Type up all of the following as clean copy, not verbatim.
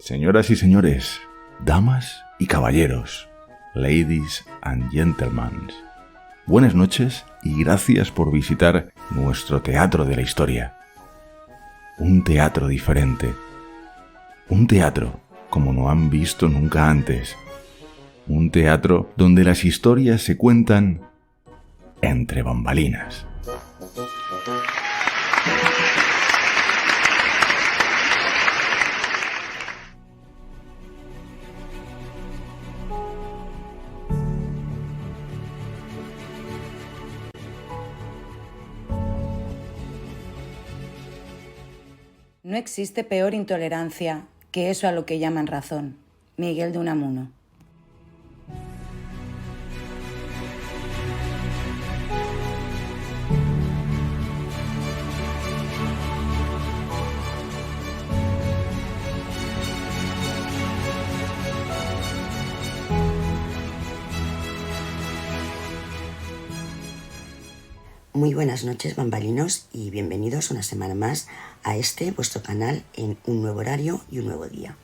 Señoras y señores, damas y caballeros, ladies and gentlemen, buenas noches y gracias por visitar nuestro teatro de la historia. Un teatro diferente. Un teatro como no han visto nunca antes. Un teatro donde las historias se cuentan entre bambalinas. No existe peor intolerancia que eso a lo que llaman razón. Miguel de Unamuno. Muy buenas noches, bambalinos, y bienvenidos una semana más a vuestro canal en un nuevo horario y un nuevo día.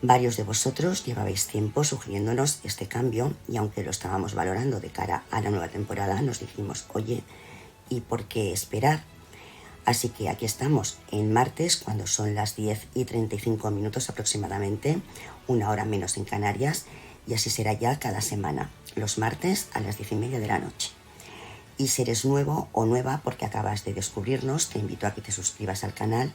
Varios de vosotros llevabais tiempo sugiriéndonos este cambio y aunque lo estábamos valorando de cara a la nueva temporada, nos dijimos, oye, ¿y por qué esperar? Así que aquí estamos en martes, cuando son las 10:35 aproximadamente, una hora menos en Canarias, y así será ya cada semana, los martes a las 10:30 de la noche. Y si eres nuevo o nueva porque acabas de descubrirnos, te invito a que te suscribas al canal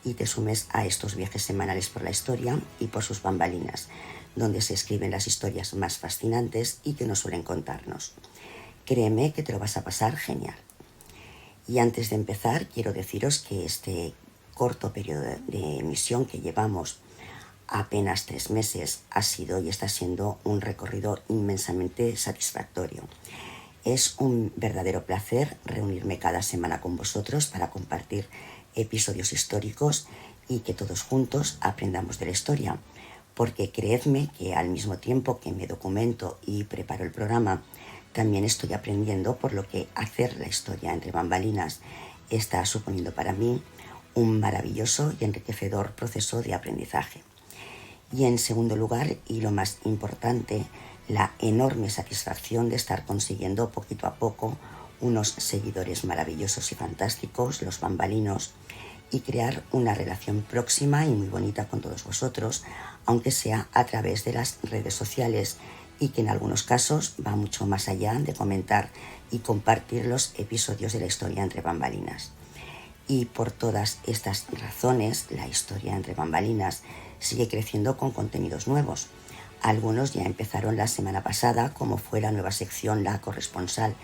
y te sumes a estos viajes semanales por la historia y por sus bambalinas, donde se escriben las historias más fascinantes y que nos suelen contarnos. Créeme que te lo vas a pasar genial. Y antes de empezar, quiero deciros que este corto periodo de emisión que llevamos, apenas 3 meses, ha sido y está siendo un recorrido inmensamente satisfactorio. Es un verdadero placer reunirme cada semana con vosotros para compartir episodios históricos y que todos juntos aprendamos de la historia, porque creedme que al mismo tiempo que me documento y preparo el programa, también estoy aprendiendo, por lo que hacer la historia entre bambalinas está suponiendo para mí un maravilloso y enriquecedor proceso de aprendizaje. Y en segundo lugar, y lo más importante, la enorme satisfacción de estar consiguiendo poquito a poco unos seguidores maravillosos y fantásticos, los bambalinos, y crear una relación próxima y muy bonita con todos vosotros, aunque sea a través de las redes sociales y que en algunos casos va mucho más allá de comentar y compartir los episodios de la historia entre bambalinas. Y por todas estas razones, la historia entre bambalinas sigue creciendo con contenidos nuevos. Algunos ya empezaron la semana pasada, como fue la nueva sección La Corresponsal,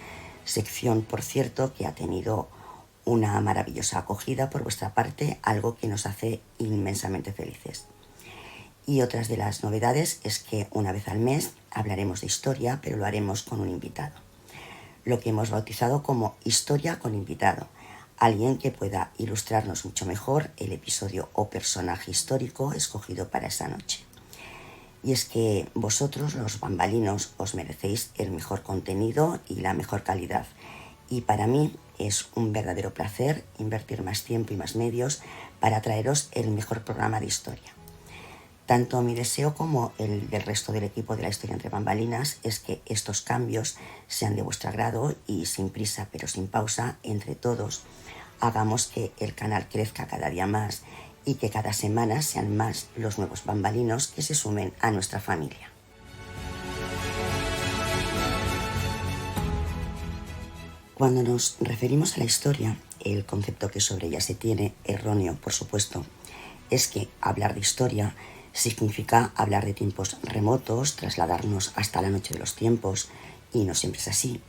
sección, por cierto, que ha tenido una maravillosa acogida por vuestra parte, algo que nos hace inmensamente felices. Y otras de las novedades es que una vez al mes hablaremos de historia, pero lo haremos con un invitado. Lo que hemos bautizado como Historia con invitado, alguien que pueda ilustrarnos mucho mejor el episodio o personaje histórico escogido para esa noche. Y es que vosotros, los bambalinos, os merecéis el mejor contenido y la mejor calidad. Y para mí es un verdadero placer invertir más tiempo y más medios para traeros el mejor programa de historia. Tanto mi deseo como el del resto del equipo de la historia entre bambalinas es que estos cambios sean de vuestro agrado y sin prisa pero sin pausa, entre todos, hagamos que el canal crezca cada día más y que cada semana sean más los nuevos bambalinos que se sumen a nuestra familia. Cuando nos referimos a la historia, el concepto que sobre ella se tiene, erróneo por supuesto, es que hablar de historia significa hablar de tiempos remotos, trasladarnos hasta la noche de los tiempos, y no siempre es así.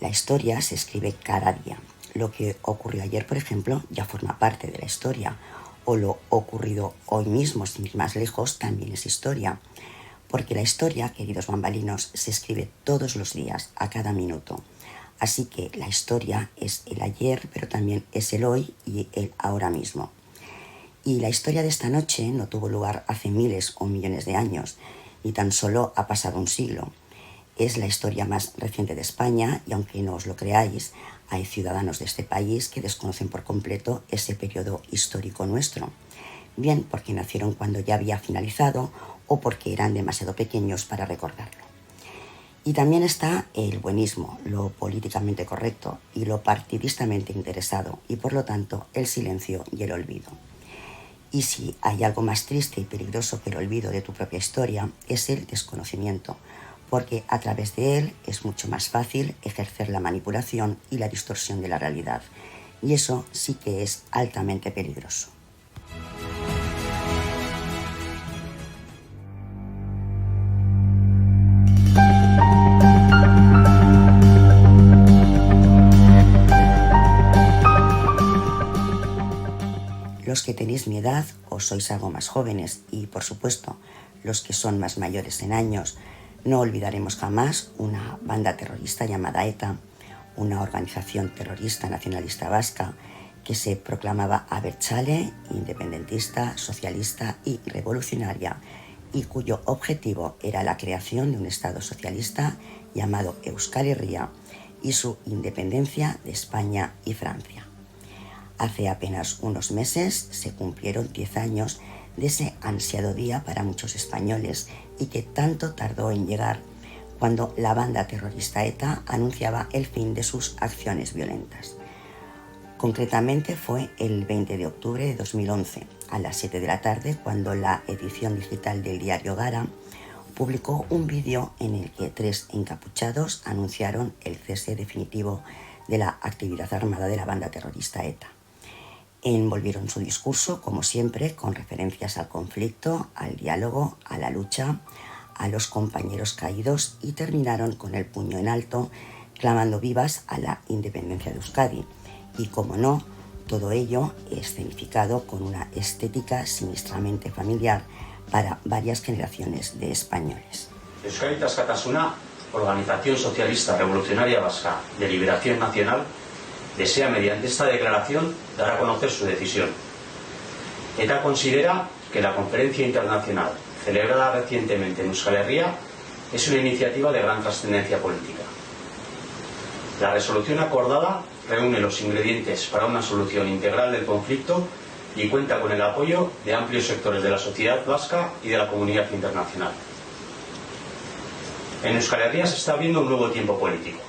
La historia se escribe cada día. Lo que ocurrió ayer, por ejemplo, ya forma parte de la historia, o lo ocurrido hoy mismo, sin ir más lejos, también es historia. Porque la historia, queridos bambalinos, se escribe todos los días, a cada minuto. Así que la historia es el ayer, pero también es el hoy y el ahora mismo. Y la historia de esta noche no tuvo lugar hace miles o millones de años, y tan solo ha pasado un siglo. Es la historia más reciente de España y aunque no os lo creáis, hay ciudadanos de este país que desconocen por completo ese periodo histórico nuestro. bien porque nacieron cuando ya había finalizado o porque eran demasiado pequeños para recordarlo. Y también está el buenismo, lo políticamente correcto y lo partidistamente interesado, y por lo tanto el silencio y el olvido. Y si hay algo más triste y peligroso que el olvido de tu propia historia, es el desconocimiento, porque a través de él es mucho más fácil ejercer la manipulación y la distorsión de la realidad, y eso sí que es altamente peligroso. Los que tenéis mi edad o sois algo más jóvenes y, por supuesto, los que son más mayores en años, no olvidaremos jamás una banda terrorista llamada ETA, una organización terrorista nacionalista vasca que se proclamaba abertzale, independentista, socialista y revolucionaria, y cuyo objetivo era la creación de un Estado socialista llamado Euskal Herria y su independencia de España y Francia. Hace apenas unos meses se cumplieron 10 años de ese ansiado día para muchos españoles y que tanto tardó en llegar, cuando la banda terrorista ETA anunciaba el fin de sus acciones violentas. Concretamente fue el 20 de octubre de 2011, a las 7 de la tarde, cuando la edición digital del diario Gara publicó un vídeo en el que 3 encapuchados anunciaron el cese definitivo de la actividad armada de la banda terrorista ETA. Envolvieron su discurso, como siempre, con referencias al conflicto, al diálogo, a la lucha, a los compañeros caídos, y terminaron con el puño en alto, clamando vivas a la independencia de Euskadi. Y, como no, todo ello escenificado con una estética sinistramente familiar para varias generaciones de españoles. Euskadi Askatasuna, Organización Socialista Revolucionaria Vasca de Liberación Nacional, desea mediante esta declaración dar a conocer su decisión. ETA considera que la conferencia internacional celebrada recientemente en Euskal Herria es una iniciativa de gran trascendencia política. La resolución acordada reúne los ingredientes para una solución integral del conflicto y cuenta con el apoyo de amplios sectores de la sociedad vasca y de la comunidad internacional. En Euskal Herria se está abriendo un nuevo tiempo político.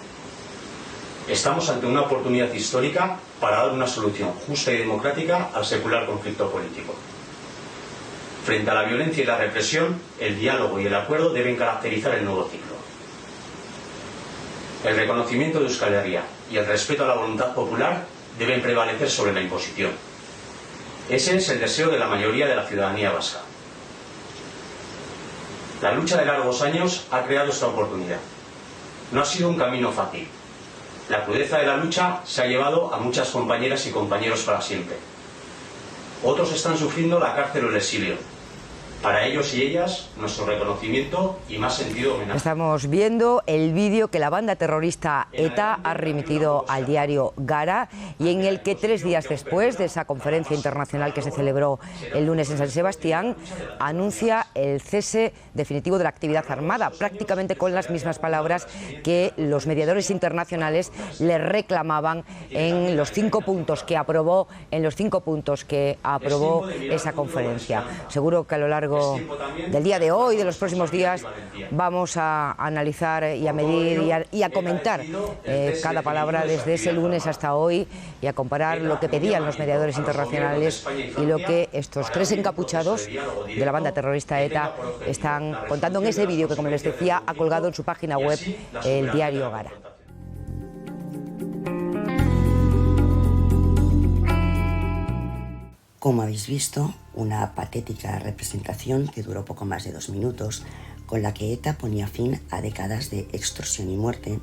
Estamos ante una oportunidad histórica para dar una solución justa y democrática al secular conflicto político. Frente a la violencia y la represión, el diálogo y el acuerdo deben caracterizar el nuevo ciclo. El reconocimiento de Euskal Herria y el respeto a la voluntad popular deben prevalecer sobre la imposición. Ese es el deseo de la mayoría de la ciudadanía vasca. La lucha de largos años ha creado esta oportunidad. No ha sido un camino fácil. La crudeza de la lucha se ha llevado a muchas compañeras y compañeros para siempre. Otros están sufriendo la cárcel o el exilio. Para ellos y ellas, nuestro reconocimiento y más sentido homenaje. Estamos viendo el vídeo que la banda terrorista ETA ha remitido al diario Gara, y en el que 3 días después de esa conferencia internacional que se celebró el lunes en San Sebastián, anuncia el cese definitivo de la actividad armada, prácticamente con las mismas palabras que los mediadores internacionales le reclamaban en los 5 puntos que aprobó, esa conferencia. Seguro que a lo largo del día de hoy, de los próximos días, vamos a analizar y a medir y a comentar cada palabra desde ese lunes hasta hoy, y a comparar lo que pedían los mediadores internacionales y lo que estos 3 encapuchados de la banda terrorista ETA están contando en ese vídeo que, como les decía, ha colgado en su página web el diario Gara. Como habéis visto, una patética representación que duró poco más de 2 minutos, con la que ETA ponía fin a décadas de extorsión y muerte,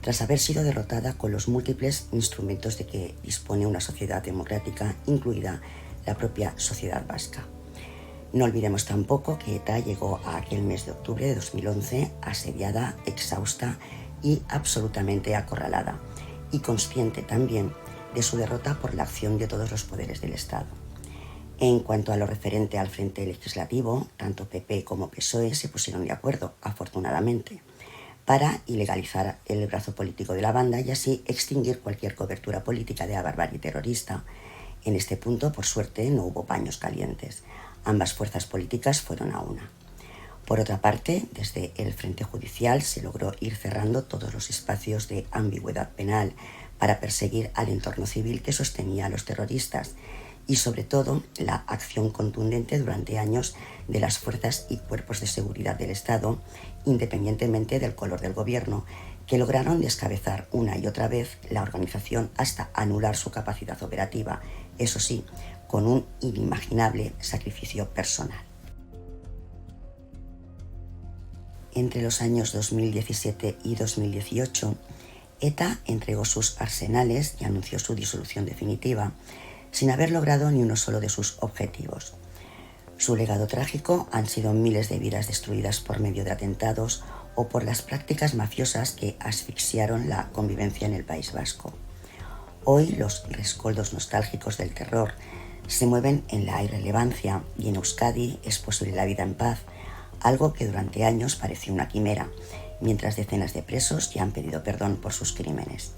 tras haber sido derrotada con los múltiples instrumentos de que dispone una sociedad democrática, incluida la propia sociedad vasca. No olvidemos tampoco que ETA llegó a aquel mes de octubre de 2011 asediada, exhausta y absolutamente acorralada, y consciente también de su derrota por la acción de todos los poderes del Estado. En cuanto a lo referente al frente legislativo, tanto PP como PSOE se pusieron de acuerdo, afortunadamente, para ilegalizar el brazo político de la banda y así extinguir cualquier cobertura política de la barbarie terrorista, En este punto, por suerte, no hubo paños calientes. Ambas fuerzas políticas fueron a una. Por otra parte, desde el frente judicial se logró ir cerrando todos los espacios de ambigüedad penal para perseguir al entorno civil que sostenía a los terroristas y, sobre todo, la acción contundente durante años de las fuerzas y cuerpos de seguridad del Estado, independientemente del color del gobierno, que lograron descabezar una y otra vez la organización hasta anular su capacidad operativa, eso sí, con un inimaginable sacrificio personal. Entre los años 2017 y 2018, ETA entregó sus arsenales y anunció su disolución definitiva, sin haber logrado ni uno solo de sus objetivos. Su legado trágico han sido miles de vidas destruidas por medio de atentados o por las prácticas mafiosas que asfixiaron la convivencia en el País Vasco. Hoy los rescoldos nostálgicos del terror se mueven en la irrelevancia y en Euskadi es posible la vida en paz, algo que durante años pareció una quimera, mientras decenas de presos ya han pedido perdón por sus crímenes.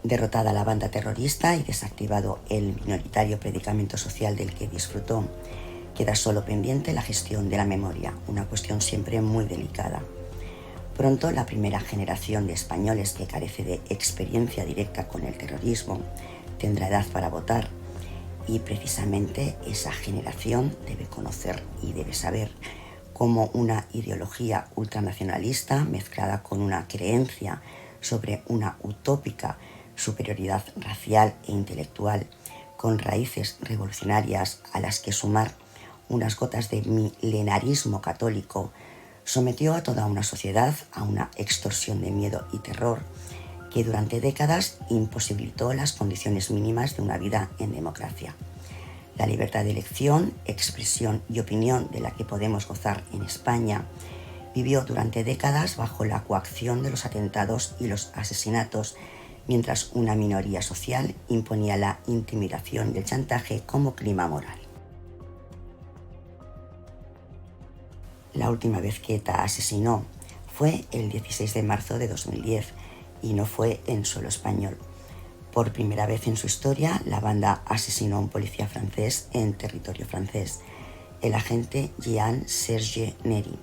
Derrotada la banda terrorista y desactivado el minoritario predicamento social del que disfrutó, queda solo pendiente la gestión de la memoria, una cuestión siempre muy delicada. Pronto la primera generación de españoles que carece de experiencia directa con el terrorismo tendrá edad para votar y precisamente esa generación debe conocer y debe saber cómo una ideología ultranacionalista mezclada con una creencia sobre una utópica superioridad racial e intelectual con raíces revolucionarias a las que sumar unas gotas de milenarismo católico sometió a toda una sociedad a una extorsión de miedo y terror que durante décadas imposibilitó las condiciones mínimas de una vida en democracia. La libertad de elección, expresión y opinión de la que podemos gozar en España vivió durante décadas bajo la coacción de los atentados y los asesinatos, mientras una minoría social imponía la intimidación y el chantaje como clima moral. La última vez que ETA asesinó fue el 16 de marzo de 2010 y no fue en suelo español. Por primera vez en su historia, la banda asesinó a un policía francés en territorio francés, el agente Jean-Serge Neri,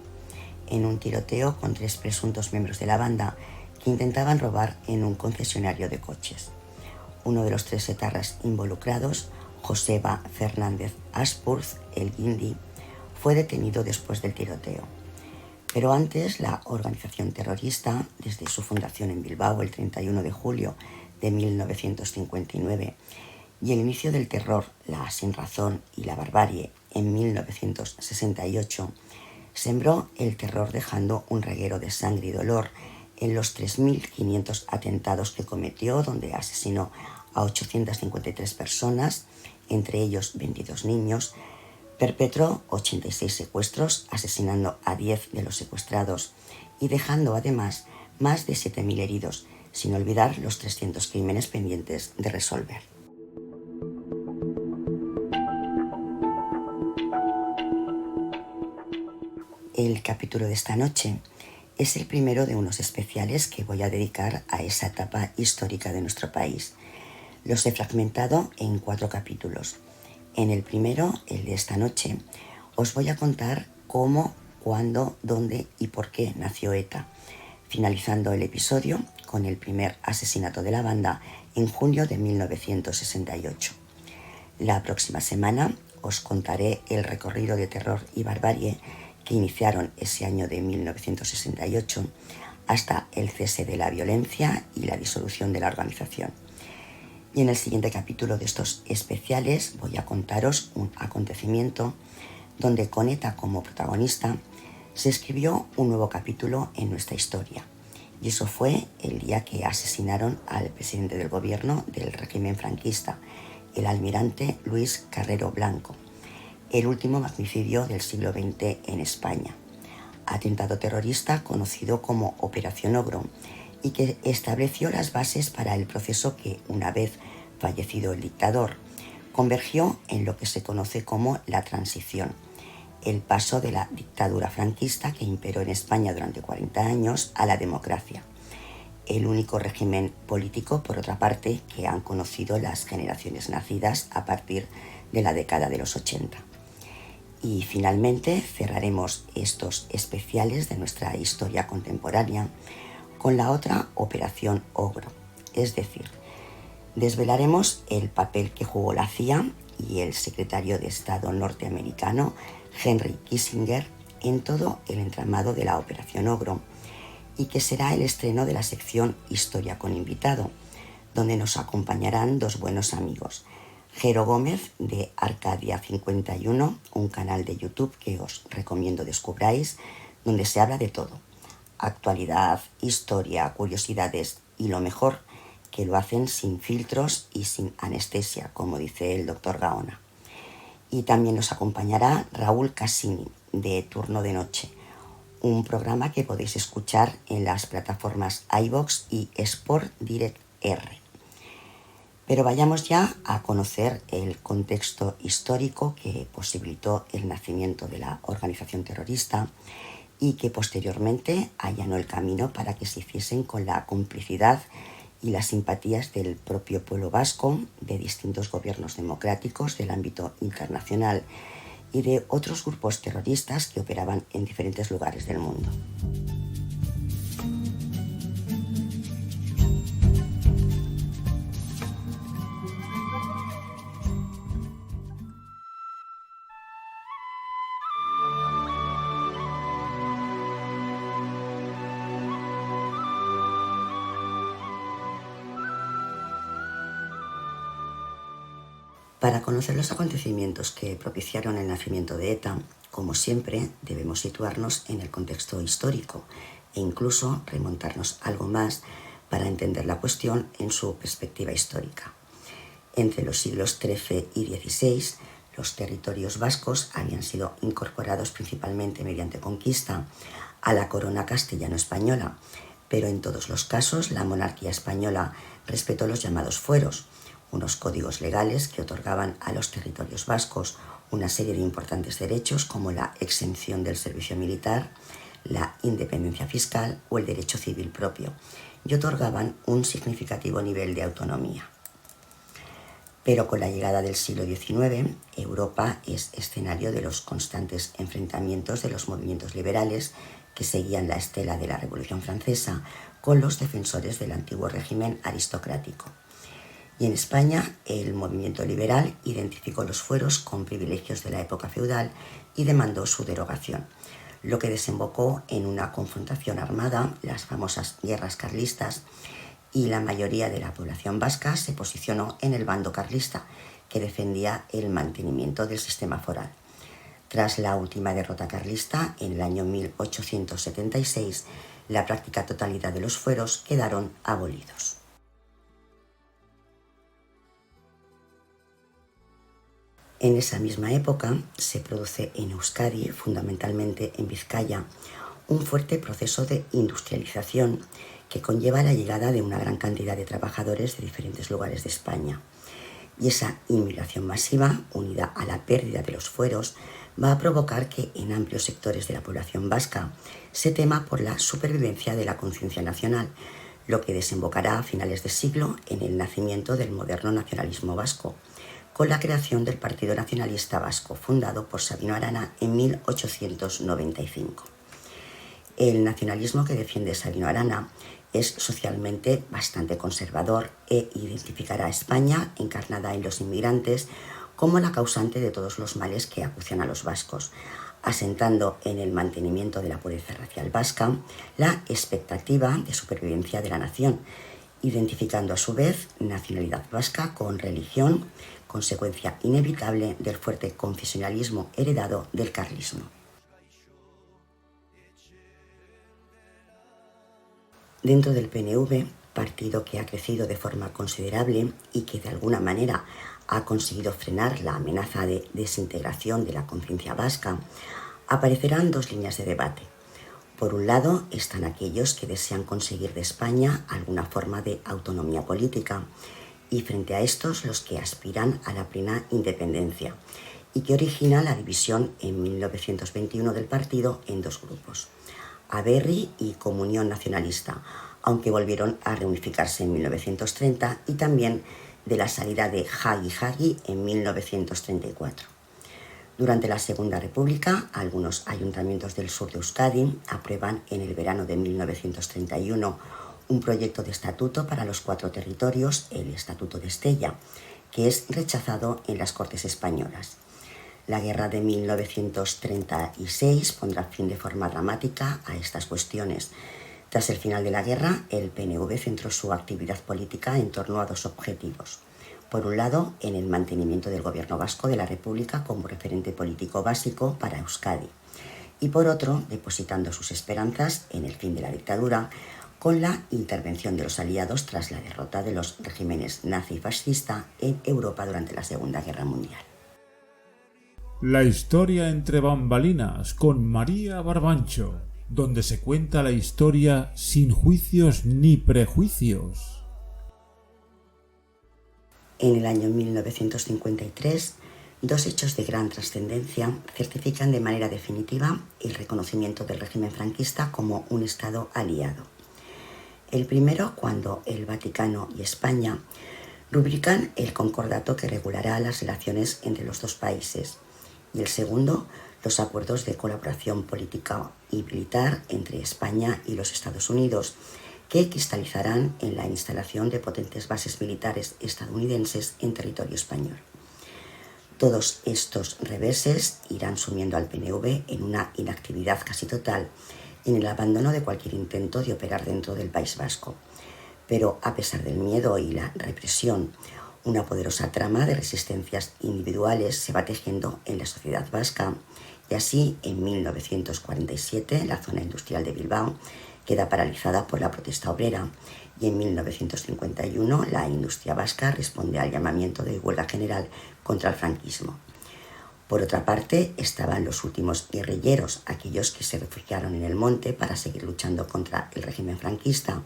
en un tiroteo con 3 presuntos miembros de la banda que intentaban robar en un concesionario de coches. Uno de los 3 etarras involucrados, Joseba Fernández Aspurz, el Guindi, fue detenido después del tiroteo. Pero antes, la organización terrorista, desde su fundación en Bilbao el 31 de julio de 1959 y el inicio del terror, la sinrazón y la barbarie en 1968, sembró el terror dejando un reguero de sangre y dolor en los 3.500 atentados que cometió, donde asesinó a 853 personas, entre ellos 22 niños, perpetró 86 secuestros, asesinando a 10 de los secuestrados y dejando además más de 7.000 heridos, sin olvidar los 300 crímenes pendientes de resolver. El capítulo de esta noche es el primero de unos especiales que voy a dedicar a esa etapa histórica de nuestro país. Los he fragmentado en 4 capítulos. En el primero, el de esta noche, os voy a contar cómo, cuándo, dónde y por qué nació ETA, finalizando el episodio con el primer asesinato de la banda en junio de 1968. La próxima semana os contaré el recorrido de terror y barbarie que iniciaron ese año de 1968 hasta el cese de la violencia y la disolución de la organización. Y en el siguiente capítulo de estos especiales voy a contaros un acontecimiento donde con ETA como protagonista se escribió un nuevo capítulo en nuestra historia. Y eso fue el día que asesinaron al presidente del gobierno del régimen franquista, el almirante Luis Carrero Blanco, el último magnicidio del siglo XX en España. Atentado terrorista conocido como Operación Ogro y que estableció las bases para el proceso que, una vez fallecido el dictador, convergió en lo que se conoce como la transición, el paso de la dictadura franquista que imperó en España durante 40 años a la democracia. el único régimen político, por otra parte, que han conocido las generaciones nacidas a partir de la década de los 80. Y finalmente cerraremos estos especiales de nuestra historia contemporánea con la otra Operación Ogro, es decir, desvelaremos el papel que jugó la CIA y el secretario de Estado norteamericano Henry Kissinger en todo el entramado de la Operación Ogro, y que será el estreno de la sección Historia con invitado, donde nos acompañarán dos buenos amigos, Jero Gómez de Arcadia 51, un canal de YouTube que os recomiendo descubráis, donde se habla de todo, actualidad, historia, curiosidades y lo mejor, que lo hacen sin filtros y sin anestesia, como dice el doctor Gaona. Y también nos acompañará Raúl Cassini de Turno de Noche, un programa que podéis escuchar en las plataformas iVoox y Sport Direct R. Pero vayamos ya a conocer el contexto histórico que posibilitó el nacimiento de la organización terrorista y que posteriormente allanó el camino para que se hiciesen con la complicidad y las simpatías del propio pueblo vasco, de distintos gobiernos democráticos del ámbito internacional y de otros grupos terroristas que operaban en diferentes lugares del mundo. Para conocer los acontecimientos que propiciaron el nacimiento de ETA, como siempre, debemos situarnos en el contexto histórico e incluso remontarnos algo más para entender la cuestión en su perspectiva histórica. Entre los siglos XIII y XVI, los territorios vascos habían sido incorporados principalmente mediante conquista a la corona castellano-española, pero en todos los casos la monarquía española respetó los llamados fueros, unos códigos legales que otorgaban a los territorios vascos una serie de importantes derechos como la exención del servicio militar, la independencia fiscal o el derecho civil propio, y otorgaban un significativo nivel de autonomía. Pero con la llegada del siglo XIX, Europa es escenario de los constantes enfrentamientos de los movimientos liberales que seguían la estela de la Revolución Francesa con los defensores del antiguo régimen aristocrático. Y en España, el movimiento liberal identificó los fueros con privilegios de la época feudal y demandó su derogación, lo que desembocó en una confrontación armada, las famosas guerras carlistas, y la mayoría de la población vasca se posicionó en el bando carlista, que defendía el mantenimiento del sistema foral. Tras la última derrota carlista, en el año 1876, la práctica totalidad de los fueros quedaron abolidos. En esa misma época se produce en Euskadi, fundamentalmente en Vizcaya, un fuerte proceso de industrialización que conlleva la llegada de una gran cantidad de trabajadores de diferentes lugares de España. Y esa inmigración masiva, unida a la pérdida de los fueros, va a provocar que en amplios sectores de la población vasca se tema por la supervivencia de la conciencia nacional, lo que desembocará a finales de siglo en el nacimiento del moderno nacionalismo vasco, con la creación del Partido Nacionalista Vasco, fundado por Sabino Arana en 1895. El nacionalismo que defiende Sabino Arana es socialmente bastante conservador e identificará a España, encarnada en los inmigrantes, como la causante de todos los males que acucian a los vascos, asentando en el mantenimiento de la pureza racial vasca la expectativa de supervivencia de la nación, identificando a su vez nacionalidad vasca con religión, consecuencia inevitable del fuerte confesionalismo heredado del carlismo. Dentro del PNV, partido que ha crecido de forma considerable y que de alguna manera ha conseguido frenar la amenaza de desintegración de la conciencia vasca, aparecerán dos líneas de debate. Por un lado están aquellos que desean conseguir de España alguna forma de autonomía política, y frente a estos los que aspiran a la plena independencia, y que origina la división en 1921 del partido en dos grupos, Aberri y Comunión Nacionalista, aunque volvieron a reunificarse en 1930, y también de la salida de Hagi Hagi en 1934. Durante la Segunda República, algunos ayuntamientos del sur de Euskadi aprueban en el verano de 1931 un proyecto de estatuto para los 4 territorios, el Estatuto de Estella, que es rechazado en las Cortes españolas. La guerra de 1936 pondrá fin de forma dramática a estas cuestiones. Tras el final de la guerra, el PNV centró su actividad política en torno a 2 objetivos. Por un lado, en el mantenimiento del gobierno vasco de la República como referente político básico para Euskadi, y por otro, depositando sus esperanzas en el fin de la dictadura con la intervención de los aliados tras la derrota de los regímenes nazi y fascista en Europa durante la Segunda Guerra Mundial. La historia entre bambalinas con María Barbancho, donde se cuenta la historia sin juicios ni prejuicios. En el año 1953, 2 hechos de gran trascendencia certifican de manera definitiva el reconocimiento del régimen franquista como un Estado aliado. El primero, cuando el Vaticano y España rubrican el concordato que regulará las relaciones entre los 2 países, y el segundo, los acuerdos de colaboración política y militar entre España y los Estados Unidos, que cristalizarán en la instalación de potentes bases militares estadounidenses en territorio español. Todos estos reveses irán sumiendo al PNV en una inactividad casi total, en el abandono de cualquier intento de operar dentro del País Vasco. Pero a pesar del miedo y la represión, una poderosa trama de resistencias individuales se va tejiendo en la sociedad vasca, y así en 1947 la zona industrial de Bilbao queda paralizada por la protesta obrera, y en 1951 la industria vasca responde al llamamiento de huelga general contra el franquismo. Por otra parte, estaban los últimos guerrilleros, aquellos que se refugiaron en el monte para seguir luchando contra el régimen franquista,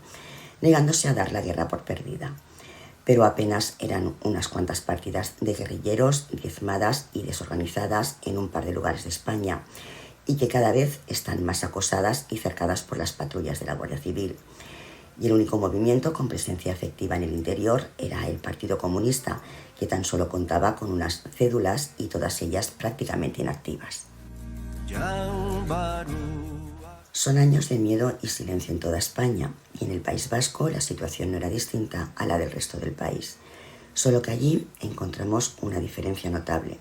negándose a dar la guerra por perdida. Pero apenas eran unas cuantas partidas de guerrilleros diezmadas y desorganizadas en un par de lugares de España, y que cada vez están más acosadas y cercadas por las patrullas de la Guardia Civil. Y el único movimiento con presencia efectiva en el interior era el Partido Comunista, que tan solo contaba con unas cédulas y todas ellas prácticamente inactivas. Son años de miedo y silencio en toda España, y en el País Vasco la situación no era distinta a la del resto del país, solo que allí encontramos una diferencia notable,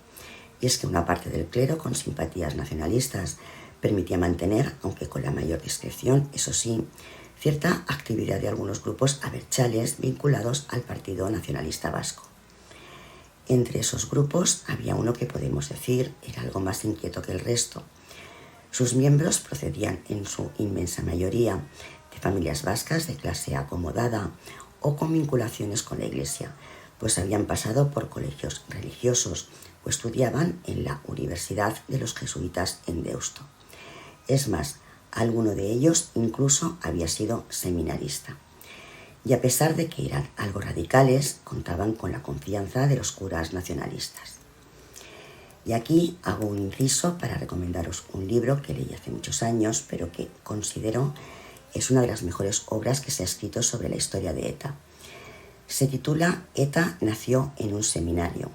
y es que una parte del clero con simpatías nacionalistas permitía mantener, aunque con la mayor discreción, eso sí, cierta actividad de algunos grupos abertzales vinculados al Partido Nacionalista Vasco. Entre esos grupos había uno que podemos decir era algo más inquieto que el resto. Sus miembros procedían en su inmensa mayoría de familias vascas de clase acomodada o con vinculaciones con la Iglesia, pues habían pasado por colegios religiosos o estudiaban en la Universidad de los Jesuitas en Deusto. Es más, alguno de ellos incluso había sido seminarista. Y a pesar de que eran algo radicales, contaban con la confianza de los curas nacionalistas. Y aquí hago un inciso para recomendaros un libro que leí hace muchos años, pero que considero es una de las mejores obras que se ha escrito sobre la historia de ETA. Se titula ETA nació en un seminario,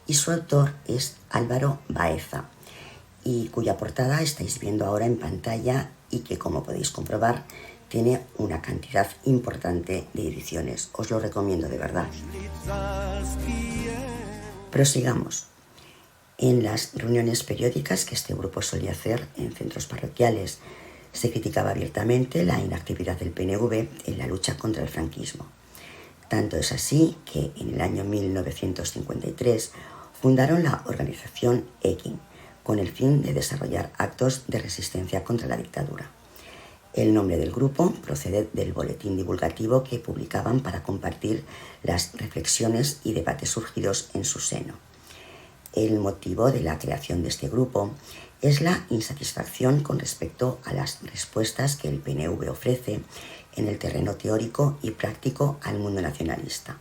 y su autor es Álvaro Baeza, y cuya portada estáis viendo ahora en pantalla y que, como podéis comprobar, tiene una cantidad importante de ediciones. Os lo recomiendo de verdad. Prosigamos. En las reuniones periódicas que este grupo solía hacer en centros parroquiales, se criticaba abiertamente la inactividad del PNV en la lucha contra el franquismo. Tanto es así que en el año 1953 fundaron la organización EKIN, con el fin de desarrollar actos de resistencia contra la dictadura. El nombre del grupo procede del boletín divulgativo que publicaban para compartir las reflexiones y debates surgidos en su seno. El motivo de la creación de este grupo es la insatisfacción con respecto a las respuestas que el PNV ofrece en el terreno teórico y práctico al mundo nacionalista.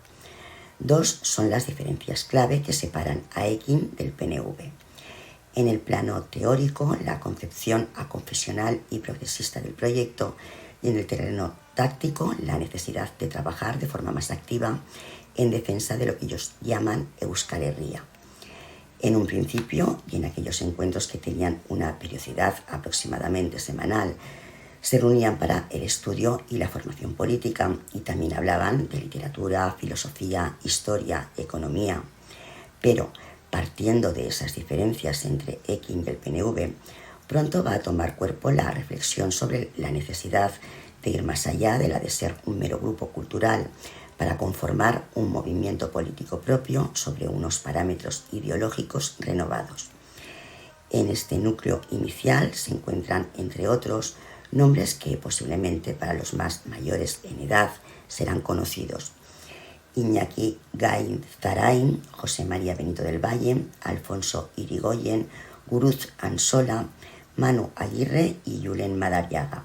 2 son las diferencias clave que separan a EKIN del PNV. En el plano teórico, la concepción aconfesional y progresista del proyecto y en el terreno táctico la necesidad de trabajar de forma más activa en defensa de lo que ellos llaman Euskal Herria. En un principio, y en aquellos encuentros que tenían una periodicidad aproximadamente semanal, se reunían para el estudio y la formación política y también hablaban de literatura, filosofía, historia, economía. Pero, partiendo de esas diferencias entre Ekin y el PNV, pronto va a tomar cuerpo la reflexión sobre la necesidad de ir más allá de la de ser un mero grupo cultural para conformar un movimiento político propio sobre unos parámetros ideológicos renovados. En este núcleo inicial se encuentran, entre otros, nombres que posiblemente para los más mayores en edad serán conocidos: Iñaki Gainzarain, José María Benito del Valle, Alfonso Irigoyen, Guruz Ansola, Manu Aguirre y Julen Madariaga.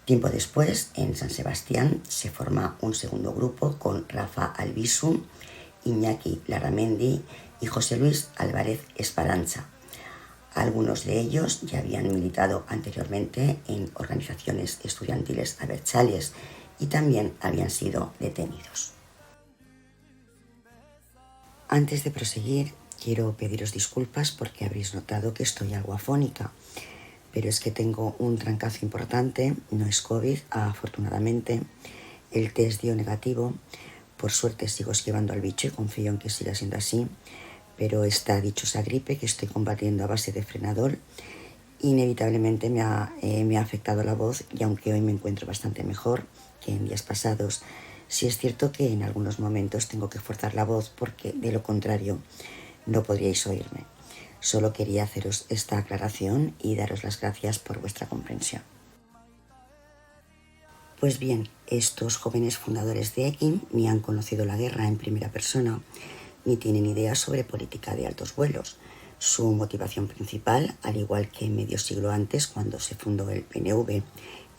Tiempo después, en San Sebastián, se forma un segundo grupo con Rafa Albisu, Iñaki Larramendi y José Luis Álvarez Esparanza. Algunos de ellos ya habían militado anteriormente en organizaciones estudiantiles abertzales y también habían sido detenidos. Antes de proseguir, quiero pediros disculpas porque habréis notado que estoy algo afónica, pero es que tengo un trancazo importante. No es COVID, afortunadamente. El test dio negativo. Por suerte sigo esquivando al bicho y confío en que siga siendo así. Pero esta dichosa gripe que estoy combatiendo a base de Frenadol inevitablemente me ha afectado la voz, y aunque hoy me encuentro bastante mejor que en días pasados, sí es cierto que en algunos momentos tengo que forzar la voz porque de lo contrario no podríais oírme. Solo quería haceros esta aclaración y daros las gracias por vuestra comprensión. Pues bien, estos jóvenes fundadores de Ekin ni han conocido la guerra en primera persona, ni tienen idea sobre política de altos vuelos. Su motivación principal, al igual que medio siglo antes cuando se fundó el PNV,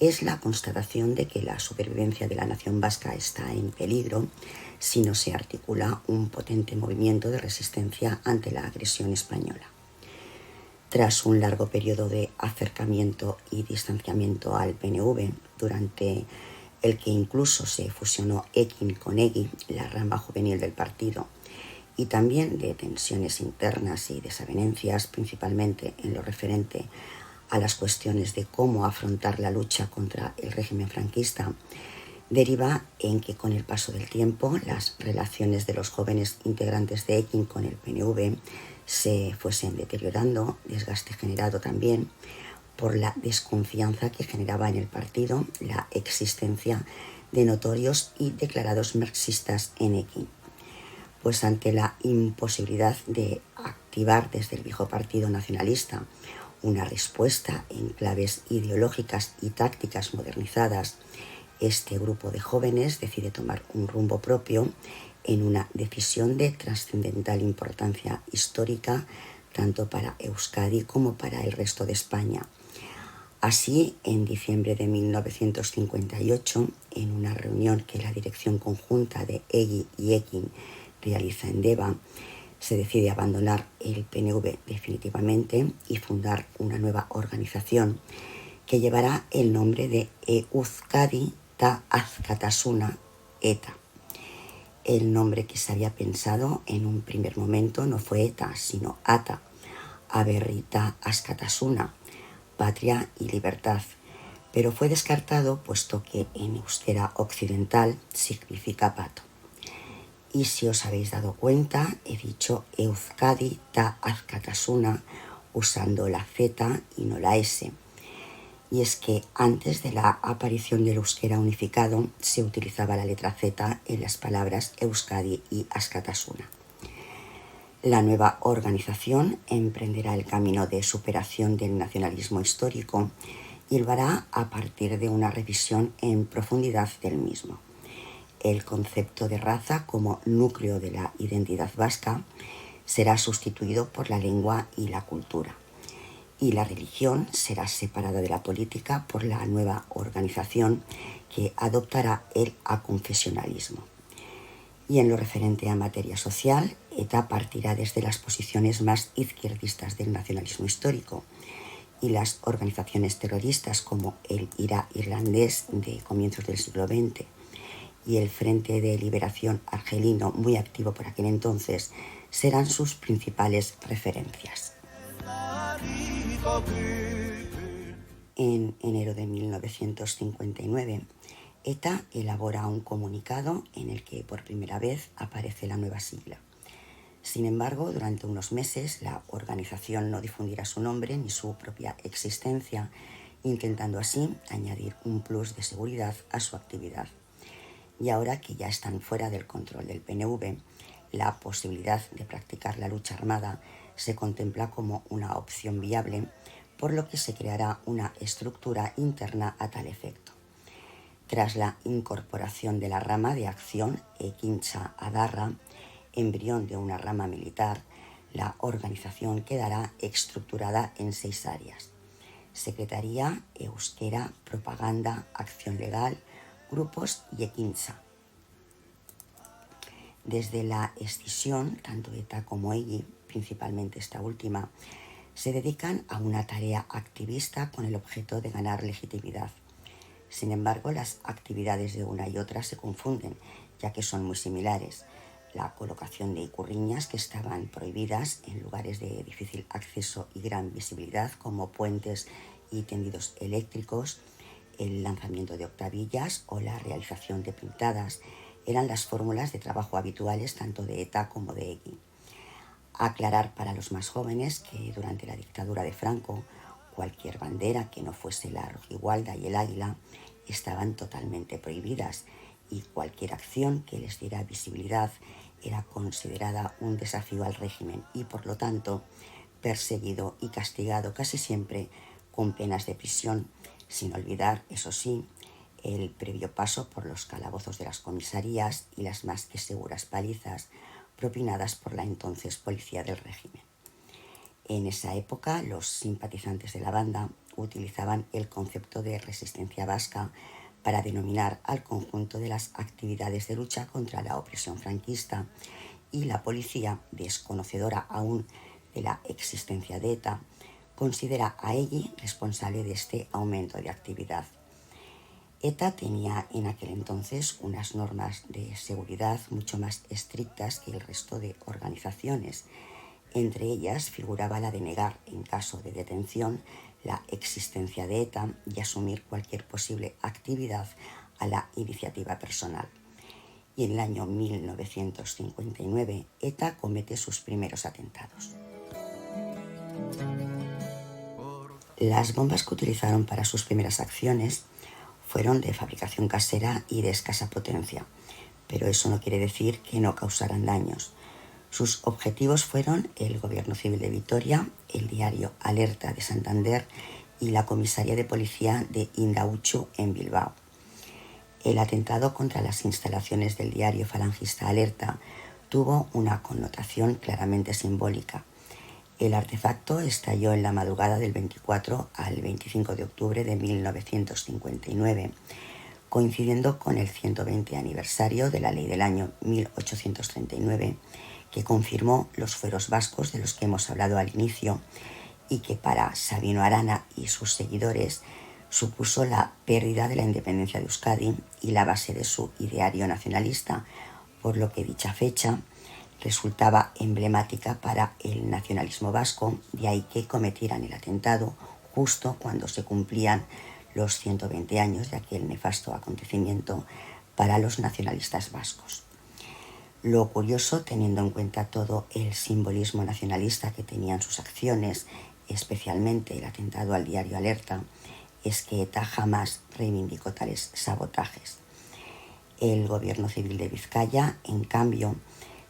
es la constatación de que la supervivencia de la nación vasca está en peligro si no se articula un potente movimiento de resistencia ante la agresión española. Tras un largo periodo de acercamiento y distanciamiento al PNV, durante el que incluso se fusionó Ekin con Egi, la rama juvenil del partido, y también de tensiones internas y desavenencias, principalmente en lo referente a las cuestiones de cómo afrontar la lucha contra el régimen franquista, deriva en que con el paso del tiempo las relaciones de los jóvenes integrantes de Ekin con el PNV se fuesen deteriorando, desgaste generado también por la desconfianza que generaba en el partido la existencia de notorios y declarados marxistas en Ekin. Pues ante la imposibilidad de activar desde el viejo partido nacionalista una respuesta en claves ideológicas y tácticas modernizadas, este grupo de jóvenes decide tomar un rumbo propio en una decisión de trascendental importancia histórica tanto para Euskadi como para el resto de España. Así, en diciembre de 1958, en una reunión que la dirección conjunta de Egi y Ekin realiza en Deva, se decide abandonar el PNV definitivamente y fundar una nueva organización que llevará el nombre de Euskadi Ta Askatasuna ETA. El nombre que se había pensado en un primer momento no fue ETA, sino ATA, Aberrita Askatasuna, Patria y Libertad, pero fue descartado puesto que en euskera occidental significa pato. Y si os habéis dado cuenta, he dicho Euskadi Ta Askatasuna usando la Z y no la S. Y es que antes de la aparición del euskera unificado se utilizaba la letra Z en las palabras Euskadi y Askatasuna. La nueva organización emprenderá el camino de superación del nacionalismo histórico y lo hará a partir de una revisión en profundidad del mismo. El concepto de raza como núcleo de la identidad vasca será sustituido por la lengua y la cultura. Y la religión será separada de la política por la nueva organización que adoptará el aconfesionalismo. Y en lo referente a materia social, ETA partirá desde las posiciones más izquierdistas del nacionalismo histórico y las organizaciones terroristas como el IRA irlandés de comienzos del siglo XX y el Frente de Liberación argelino, muy activo por aquel entonces, serán sus principales referencias. En enero de 1959, ETA elabora un comunicado en el que por primera vez aparece la nueva sigla. Sin embargo, durante unos meses la organización no difundirá su nombre ni su propia existencia, intentando así añadir un plus de seguridad a su actividad. Y ahora que ya están fuera del control del PNV, la posibilidad de practicar la lucha armada se contempla como una opción viable, por lo que se creará una estructura interna a tal efecto. Tras la incorporación de la rama de acción Ekintza Adarra, embrión de una rama militar, la organización quedará estructurada en 6 áreas: Secretaría, Euskera, Propaganda, Acción Legal, Grupos y Ekintza. Desde la escisión, tanto ETA como EGI, principalmente esta última, se dedican a una tarea activista con el objeto de ganar legitimidad. Sin embargo, las actividades de una y otra se confunden, ya que son muy similares. La colocación de ikurriñas que estaban prohibidas en lugares de difícil acceso y gran visibilidad, como puentes y tendidos eléctricos, el lanzamiento de octavillas o la realización de pintadas, eran las fórmulas de trabajo habituales tanto de ETA como de EGI. Aclarar para los más jóvenes que durante la dictadura de Franco, cualquier bandera que no fuese la rojigualda y el águila estaban totalmente prohibidas, y cualquier acción que les diera visibilidad era considerada un desafío al régimen y, por lo tanto, perseguido y castigado casi siempre con penas de prisión, sin olvidar, eso sí, el previo paso por los calabozos de las comisarías y las más que seguras palizas propinadas por la entonces policía del régimen. En esa época, los simpatizantes de la banda utilizaban el concepto de resistencia vasca para denominar al conjunto de las actividades de lucha contra la opresión franquista, y la policía, desconocedora aún de la existencia de ETA, considera a EGI responsable de este aumento de actividad. ETA tenía en aquel entonces unas normas de seguridad mucho más estrictas que el resto de organizaciones. Entre ellas figuraba la de negar, en caso de detención, la existencia de ETA y asumir cualquier posible actividad a la iniciativa personal. Y en el año 1959, ETA comete sus primeros atentados. Las bombas que utilizaron para sus primeras acciones fueron de fabricación casera y de escasa potencia, pero eso no quiere decir que no causaran daños. Sus objetivos fueron el Gobierno Civil de Vitoria, el diario Alerta de Santander y la comisaría de policía de Indautxu en Bilbao. El atentado contra las instalaciones del diario falangista Alerta tuvo una connotación claramente simbólica. El artefacto estalló en la madrugada del 24 al 25 de octubre de 1959, coincidiendo con el 120 aniversario de la ley del año 1839, que confirmó los fueros vascos de los que hemos hablado al inicio y que para Sabino Arana y sus seguidores supuso la pérdida de la independencia de Euskadi y la base de su ideario nacionalista, por lo que dicha fecha resultaba emblemática para el nacionalismo vasco, de ahí que cometieran el atentado justo cuando se cumplían los 120 años de aquel nefasto acontecimiento para los nacionalistas vascos. Lo curioso, teniendo en cuenta todo el simbolismo nacionalista que tenían sus acciones, especialmente el atentado al diario Alerta, es que ETA jamás reivindicó tales sabotajes. El Gobierno Civil de Vizcaya, en cambio,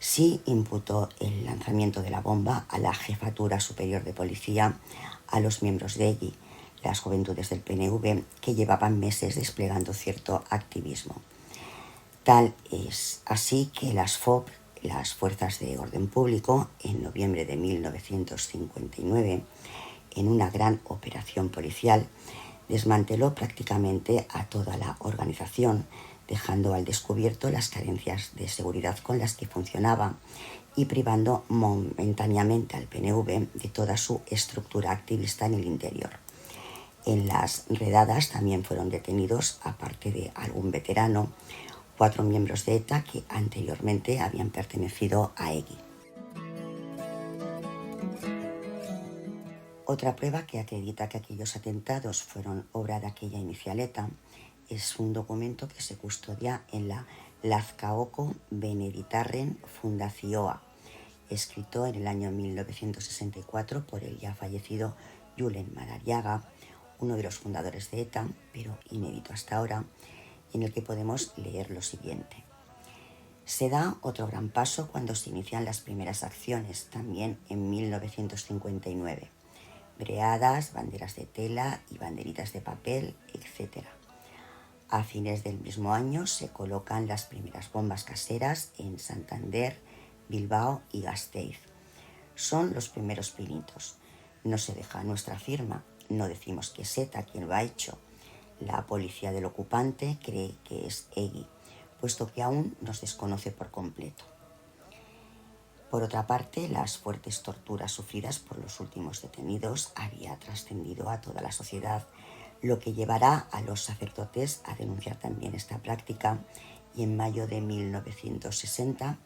sí imputó el lanzamiento de la bomba a la Jefatura Superior de Policía, a los miembros de EGI, las Juventudes del PNV, que llevaban meses desplegando cierto activismo. Tal es así que las FOP, las Fuerzas de Orden Público, en noviembre de 1959, en una gran operación policial, desmanteló prácticamente a toda la organización, dejando al descubierto las carencias de seguridad con las que funcionaba y privando momentáneamente al PNV de toda su estructura activista en el interior. En las redadas también fueron detenidos, aparte de algún veterano, 4 miembros de ETA que anteriormente habían pertenecido a EGI. Otra prueba que acredita que aquellos atentados fueron obra de aquella inicial ETA es un documento que se custodia en la Lazkaoko Beneditarren Fundazioa, escrito en el año 1964 por el ya fallecido Julen Madariaga, uno de los fundadores de ETA, pero inédito hasta ahora, en el que podemos leer lo siguiente. Se da otro gran paso cuando se inician las primeras acciones, también en 1959. Breadas, banderas de tela y banderitas de papel, etc. A fines del mismo año se colocan las primeras bombas caseras en Santander, Bilbao y Gasteiz. Son los primeros pinitos. No se deja nuestra firma, no decimos que es ETA quien lo ha hecho. La policía del ocupante cree que es EGI, puesto que aún no se desconoce por completo. Por otra parte, las fuertes torturas sufridas por los últimos detenidos había trascendido a toda la sociedad, lo que llevará a los sacerdotes a denunciar también esta práctica, y en mayo de 1960,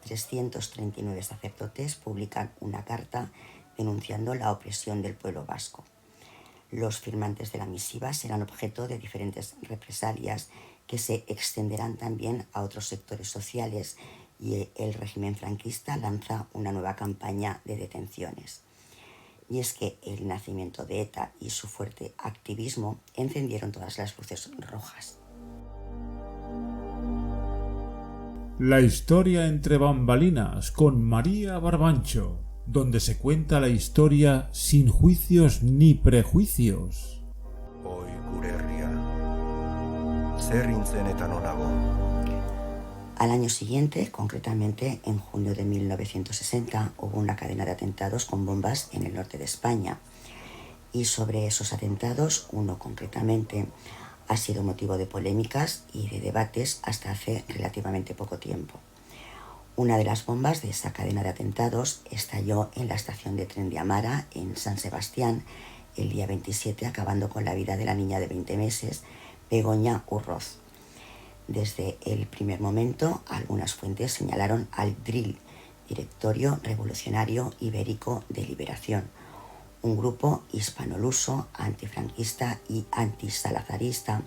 339 sacerdotes publican una carta denunciando la opresión del pueblo vasco. Los firmantes de la misiva serán objeto de diferentes represalias que se extenderán también a otros sectores sociales, y el régimen franquista lanza una nueva campaña de detenciones. Y es que el nacimiento de ETA y su fuerte activismo encendieron todas las luces rojas. La historia entre bambalinas con María Barbancho, donde se cuenta la historia sin juicios ni prejuicios. Oi gure herria, zer hintzen eta nonago. Al año siguiente, concretamente en junio de 1960, hubo una cadena de atentados con bombas en el norte de España. Y sobre esos atentados, uno concretamente, ha sido motivo de polémicas y de debates hasta hace relativamente poco tiempo. Una de las bombas de esa cadena de atentados estalló en la estación de tren de Amara, en San Sebastián, el día 27, acabando con la vida de la niña de 20 meses, Begoña Urroz. Desde el primer momento, algunas fuentes señalaron al DRIL, Directorio Revolucionario Ibérico de Liberación, un grupo hispanoluso, antifranquista y antisalazarista,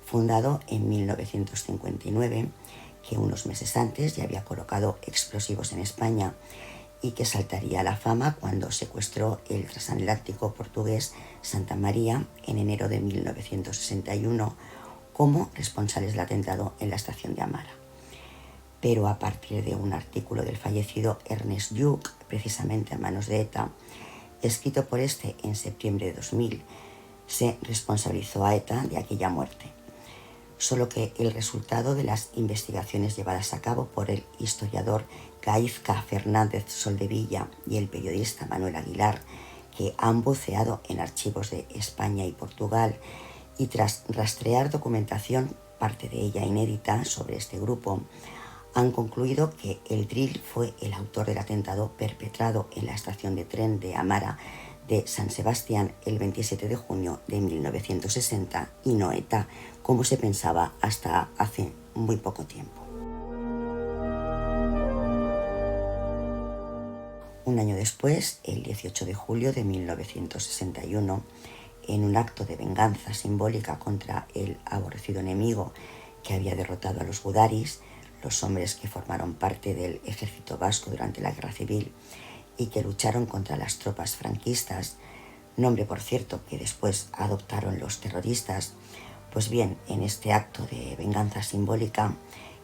fundado en 1959, que unos meses antes ya había colocado explosivos en España y que saltaría a la fama cuando secuestró el transatlántico portugués Santa María en enero de 1961, como responsables del atentado en la estación de Amara. Pero a partir de un artículo del fallecido Ernest Lluch, precisamente a manos de ETA, escrito por este en septiembre de 2000, se responsabilizó a ETA de aquella muerte. Solo que el resultado de las investigaciones llevadas a cabo por el historiador Gaizka Fernández Soldevilla y el periodista Manuel Aguilar, que han buceado en archivos de España y Portugal, y tras rastrear documentación, parte de ella inédita, sobre este grupo, han concluido que el DRIL fue el autor del atentado perpetrado en la estación de tren de Amara de San Sebastián el 27 de junio de 1960 y no ETA, como se pensaba hasta hace muy poco tiempo. Un año después, el 18 de julio de 1961, en un acto de venganza simbólica contra el aborrecido enemigo que había derrotado a los gudaris, los hombres que formaron parte del ejército vasco durante la Guerra Civil y que lucharon contra las tropas franquistas, nombre por cierto que después adoptaron los terroristas, pues bien, en este acto de venganza simbólica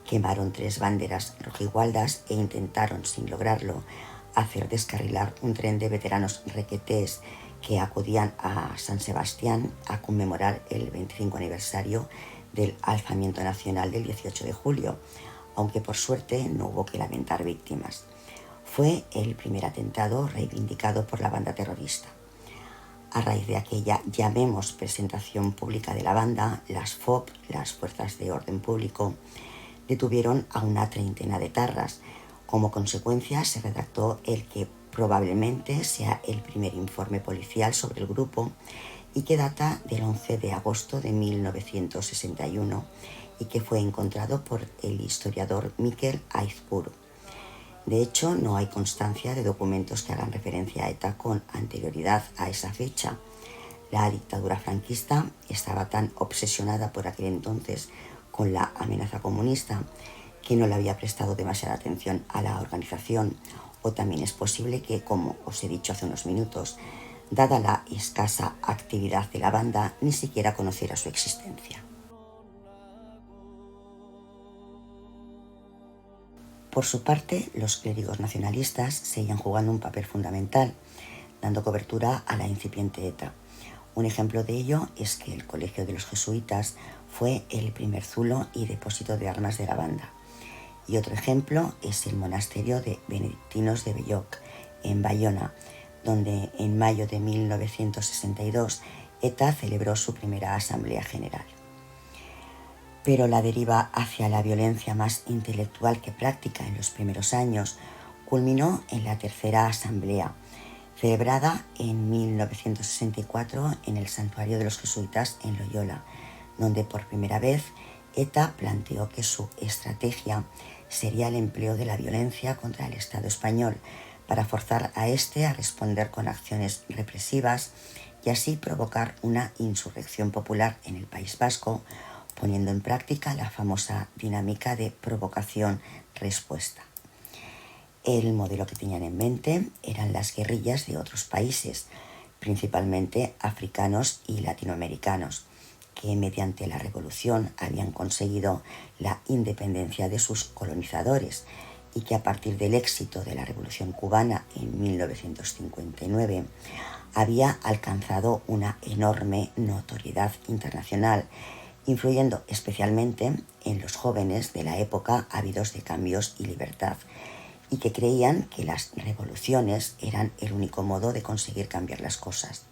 quemaron 3 banderas rojigualdas e intentaron, sin lograrlo, hacer descarrilar un tren de veteranos requetés que acudían a San Sebastián a conmemorar el 25 aniversario del alzamiento nacional del 18 de julio, aunque por suerte no hubo que lamentar víctimas. Fue el primer atentado reivindicado por la banda terrorista. A raíz de aquella, llamemos, presentación pública de la banda, las FOP, las Fuerzas de Orden Público, detuvieron a una treintena de etarras. Como consecuencia, se redactó el que probablemente sea el primer informe policial sobre el grupo y que data del 11 de agosto de 1961 y que fue encontrado por el historiador Miquel Aizpuru. De hecho, no hay constancia de documentos que hagan referencia a ETA con anterioridad a esa fecha. La dictadura franquista estaba tan obsesionada por aquel entonces con la amenaza comunista que no le había prestado demasiada atención a la organización, o también es posible que, como os he dicho hace unos minutos, dada la escasa actividad de la banda, ni siquiera conociera su existencia. Por su parte, los clérigos nacionalistas seguían jugando un papel fundamental, dando cobertura a la incipiente ETA. Un ejemplo de ello es que el Colegio de los Jesuitas fue el primer zulo y depósito de armas de la banda. Y otro ejemplo es el monasterio de Benedictinos de Belloc, en Bayona, donde en mayo de 1962 ETA celebró su primera asamblea general. Pero la deriva hacia la violencia más intelectual que práctica en los primeros años culminó en la tercera asamblea, celebrada en 1964 en el Santuario de los Jesuitas en Loyola, donde por primera vez ETA planteó que su estrategia sería el empleo de la violencia contra el Estado español para forzar a éste a responder con acciones represivas y así provocar una insurrección popular en el País Vasco, poniendo en práctica la famosa dinámica de provocación-respuesta. El modelo que tenían en mente eran las guerrillas de otros países, principalmente africanos y latinoamericanos, que mediante la revolución habían conseguido la independencia de sus colonizadores y que a partir del éxito de la Revolución Cubana en 1959 había alcanzado una enorme notoriedad internacional, influyendo especialmente en los jóvenes de la época ávidos de cambios y libertad, y que creían que las revoluciones eran el único modo de conseguir cambiar las cosas.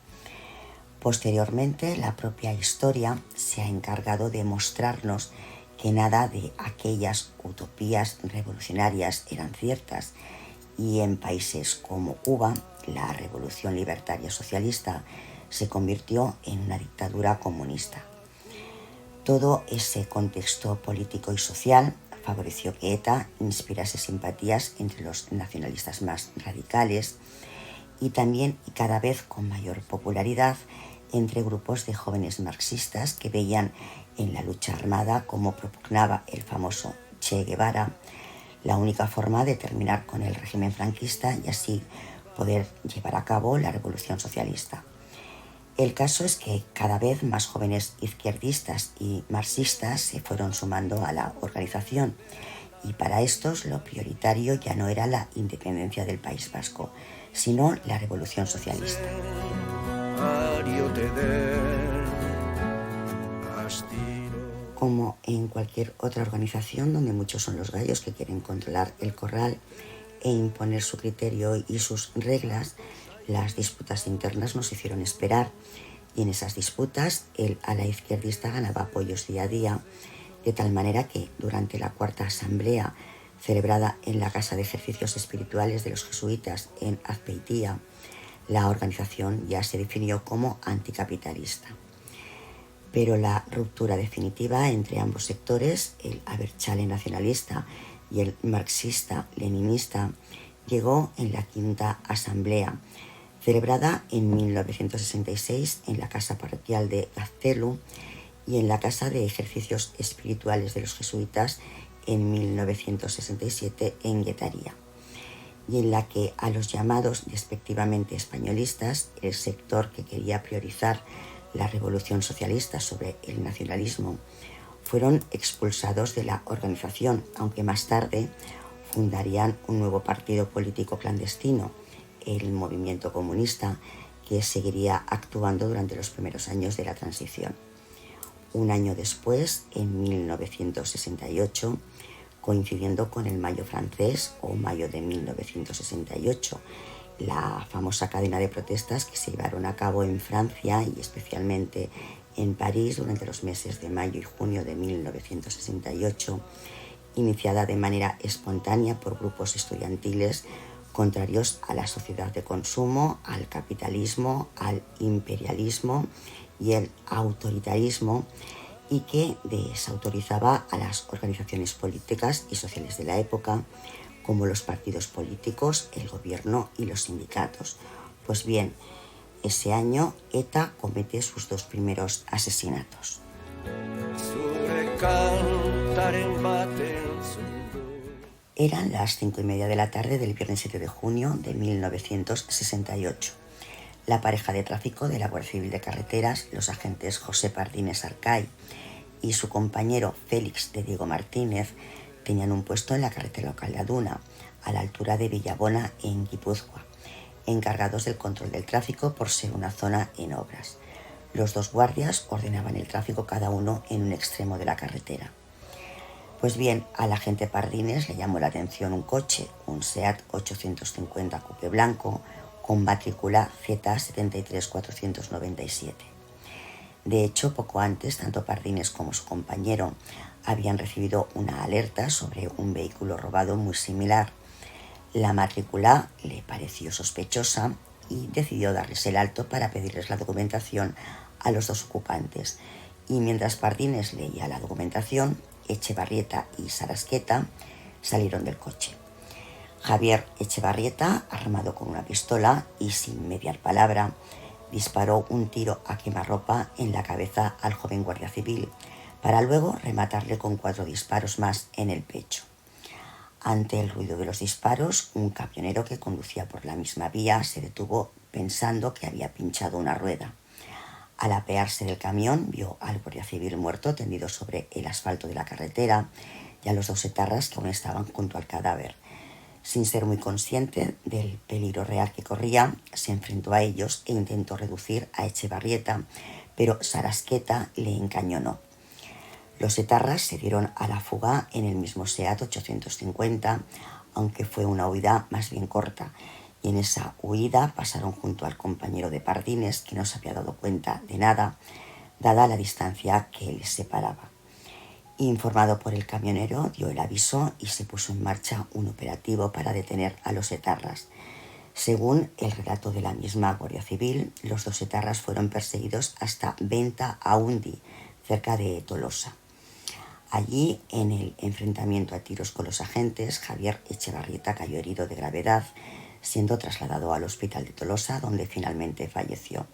Posteriormente, la propia historia se ha encargado de mostrarnos que nada de aquellas utopías revolucionarias eran ciertas, y en países como Cuba, la revolución libertaria socialista se convirtió en una dictadura comunista. Todo ese contexto político y social favoreció que ETA inspirase simpatías entre los nacionalistas más radicales y también, y cada vez con mayor popularidad, entre grupos de jóvenes marxistas que veían en la lucha armada, como propugnaba el famoso Che Guevara, la única forma de terminar con el régimen franquista y así poder llevar a cabo la revolución socialista. El caso es que cada vez más jóvenes izquierdistas y marxistas se fueron sumando a la organización, y para estos lo prioritario ya no era la independencia del País Vasco, sino la revolución socialista. Como en cualquier otra organización donde muchos son los gallos que quieren controlar el corral e imponer su criterio y sus reglas, las disputas internas nos hicieron esperar, y en esas disputas el ala izquierdista ganaba apoyos día a día, de tal manera que durante la cuarta asamblea celebrada en la Casa de Ejercicios Espirituales de los Jesuitas en Azpeitia, la organización ya se definió como anticapitalista. Pero la ruptura definitiva entre ambos sectores, el abertzale nacionalista y el marxista-leninista, llegó en la quinta asamblea, celebrada en 1966 en la Casa Parroquial de Gaztelu y en la Casa de Ejercicios Espirituales de los Jesuitas en 1967 en Guetaria, y en la que a los llamados despectivamente españolistas, el sector que quería priorizar la revolución socialista sobre el nacionalismo, fueron expulsados de la organización, aunque más tarde fundarían un nuevo partido político clandestino, el Movimiento Comunista, que seguiría actuando durante los primeros años de la transición. Un año después, en 1968, coincidiendo con el Mayo francés o Mayo de 1968, la famosa cadena de protestas que se llevaron a cabo en Francia y especialmente en París durante los meses de mayo y junio de 1968, iniciada de manera espontánea por grupos estudiantiles contrarios a la sociedad de consumo, al capitalismo, al imperialismo y el autoritarismo, y que desautorizaba a las organizaciones políticas y sociales de la época, como los partidos políticos, el gobierno y los sindicatos. Pues bien, ese año ETA comete sus 2 primeros asesinatos. Eran las 5:30 de la tarde del viernes 7 de junio de 1968. La pareja de tráfico de la Guardia Civil de Carreteras, los agentes José Pardines Arcay y su compañero Félix de Diego Martínez, tenían un puesto en la carretera local de Aduna, a la altura de Villabona, en Guipúzcoa, encargados del control del tráfico por ser una zona en obras. Los 2 guardias ordenaban el tráfico cada uno en un extremo de la carretera. Pues bien, al agente Pardines le llamó la atención un coche, un SEAT 850 Coupé blanco, con matrícula Z73497. De hecho, poco antes, tanto Pardines como su compañero habían recibido una alerta sobre un vehículo robado muy similar. La matrícula le pareció sospechosa y decidió darles el alto para pedirles la documentación a los 2 ocupantes. Y mientras Pardines leía la documentación, Echevarrieta y Sarasqueta salieron del coche. Javier Echevarrieta, armado con una pistola y sin mediar palabra, disparó un tiro a quemarropa en la cabeza al joven guardia civil, para luego rematarle con 4 disparos más en el pecho. Ante el ruido de los disparos, un camionero que conducía por la misma vía se detuvo pensando que había pinchado una rueda. Al apearse del camión, vio al guardia civil muerto tendido sobre el asfalto de la carretera y a los 2 etarras que aún estaban junto al cadáver. Sin ser muy consciente del peligro real que corría, se enfrentó a ellos e intentó reducir a Echevarrieta, pero Sarasqueta le encañonó. Los etarras se dieron a la fuga en el mismo SEAT 850, aunque fue una huida más bien corta, y en esa huida pasaron junto al compañero de Pardines, que no se había dado cuenta de nada, dada la distancia que les separaba. Informado por el camionero, dio el aviso y se puso en marcha un operativo para detener a los etarras. Según el relato de la misma Guardia Civil, los 2 etarras fueron perseguidos hasta Venta Aundi, cerca de Tolosa. Allí, en el enfrentamiento a tiros con los agentes, Javier Echevarrieta cayó herido de gravedad, siendo trasladado al hospital de Tolosa, donde finalmente falleció.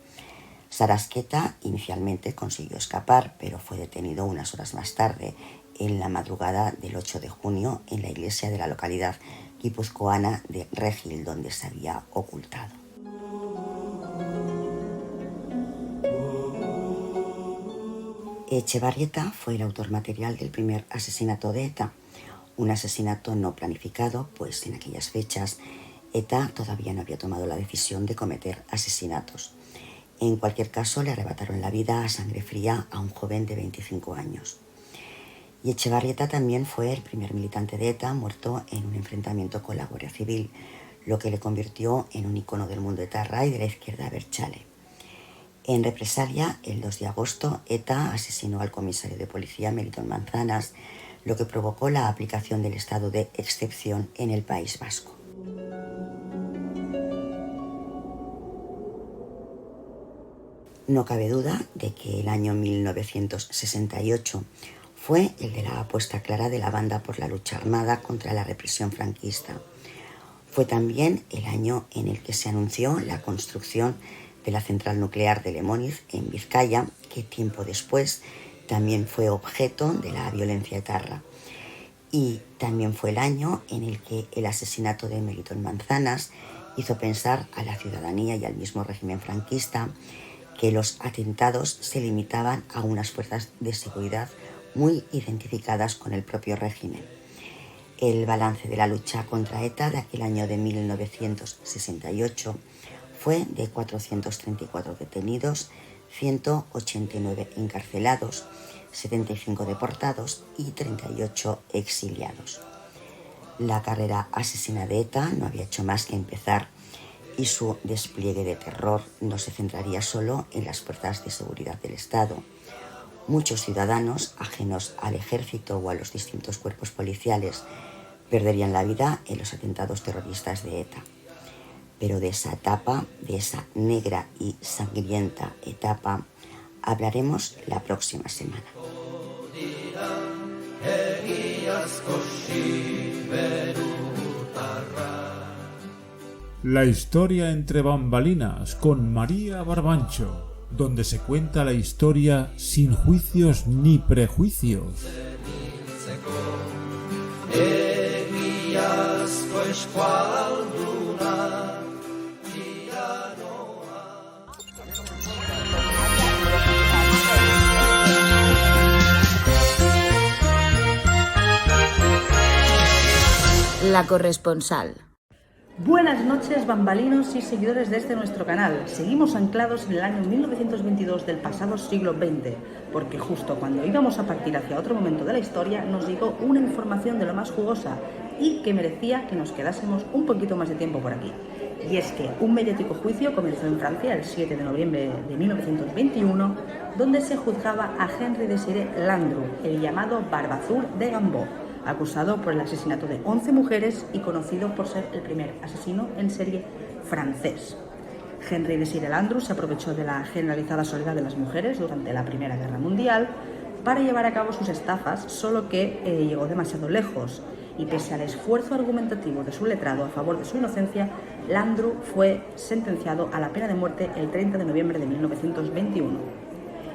Sarasqueta inicialmente consiguió escapar, pero fue detenido unas horas más tarde, en la madrugada del 8 de junio, en la iglesia de la localidad guipuzcoana de Regil, donde se había ocultado. Echevarrieta fue el autor material del primer asesinato de ETA, un asesinato no planificado, pues en aquellas fechas ETA todavía no había tomado la decisión de cometer asesinatos. En cualquier caso, le arrebataron la vida a sangre fría a un joven de 25 años. Y Echevarrieta también fue el primer militante de ETA muerto en un enfrentamiento con la Guardia Civil, lo que le convirtió en un icono del mundo etarra y de la izquierda abertzale. En represalia, el 2 de agosto, ETA asesinó al comisario de policía Melitón Manzanas, lo que provocó la aplicación del estado de excepción en el País Vasco. No cabe duda de que el año 1968 fue el de la apuesta clara de la banda por la lucha armada contra la represión franquista. Fue también el año en el que se anunció la construcción de la central nuclear de Lemóniz, en Vizcaya, que tiempo después también fue objeto de la violencia etarra. Y también fue el año en el que el asesinato de Melitón Manzanas hizo pensar a la ciudadanía y al mismo régimen franquista que los atentados se limitaban a unas fuerzas de seguridad muy identificadas con el propio régimen. El balance de la lucha contra ETA de aquel año de 1968 fue de 434 detenidos, 189 encarcelados, 75 deportados y 38 exiliados. La carrera asesina de ETA no había hecho más que empezar, y su despliegue de terror no se centraría solo en las fuerzas de seguridad del Estado. Muchos ciudadanos, ajenos al ejército o a los distintos cuerpos policiales, perderían la vida en los atentados terroristas de ETA. Pero de esa etapa, de esa negra y sangrienta etapa, hablaremos la próxima semana. La historia entre bambalinas con María Barbancho, donde se cuenta la historia sin juicios ni prejuicios. La corresponsal. Buenas noches, bambalinos y seguidores de nuestro canal. Seguimos anclados en el año 1922 del pasado siglo XX, porque justo cuando íbamos a partir hacia otro momento de la historia nos llegó una información de lo más jugosa y que merecía que nos quedásemos un poquito más de tiempo por aquí. Y es que un mediático juicio comenzó en Francia el 7 de noviembre de 1921, donde se juzgaba a Henri Désiré Landru, el llamado Barba Azul de Gambot, acusado por el asesinato de 11 mujeres y conocido por ser el primer asesino en serie francés. Henri Désiré Landru se aprovechó de la generalizada soledad de las mujeres durante la Primera Guerra Mundial para llevar a cabo sus estafas, solo que llegó demasiado lejos y pese al esfuerzo argumentativo de su letrado a favor de su inocencia, Landru fue sentenciado a la pena de muerte el 30 de noviembre de 1921.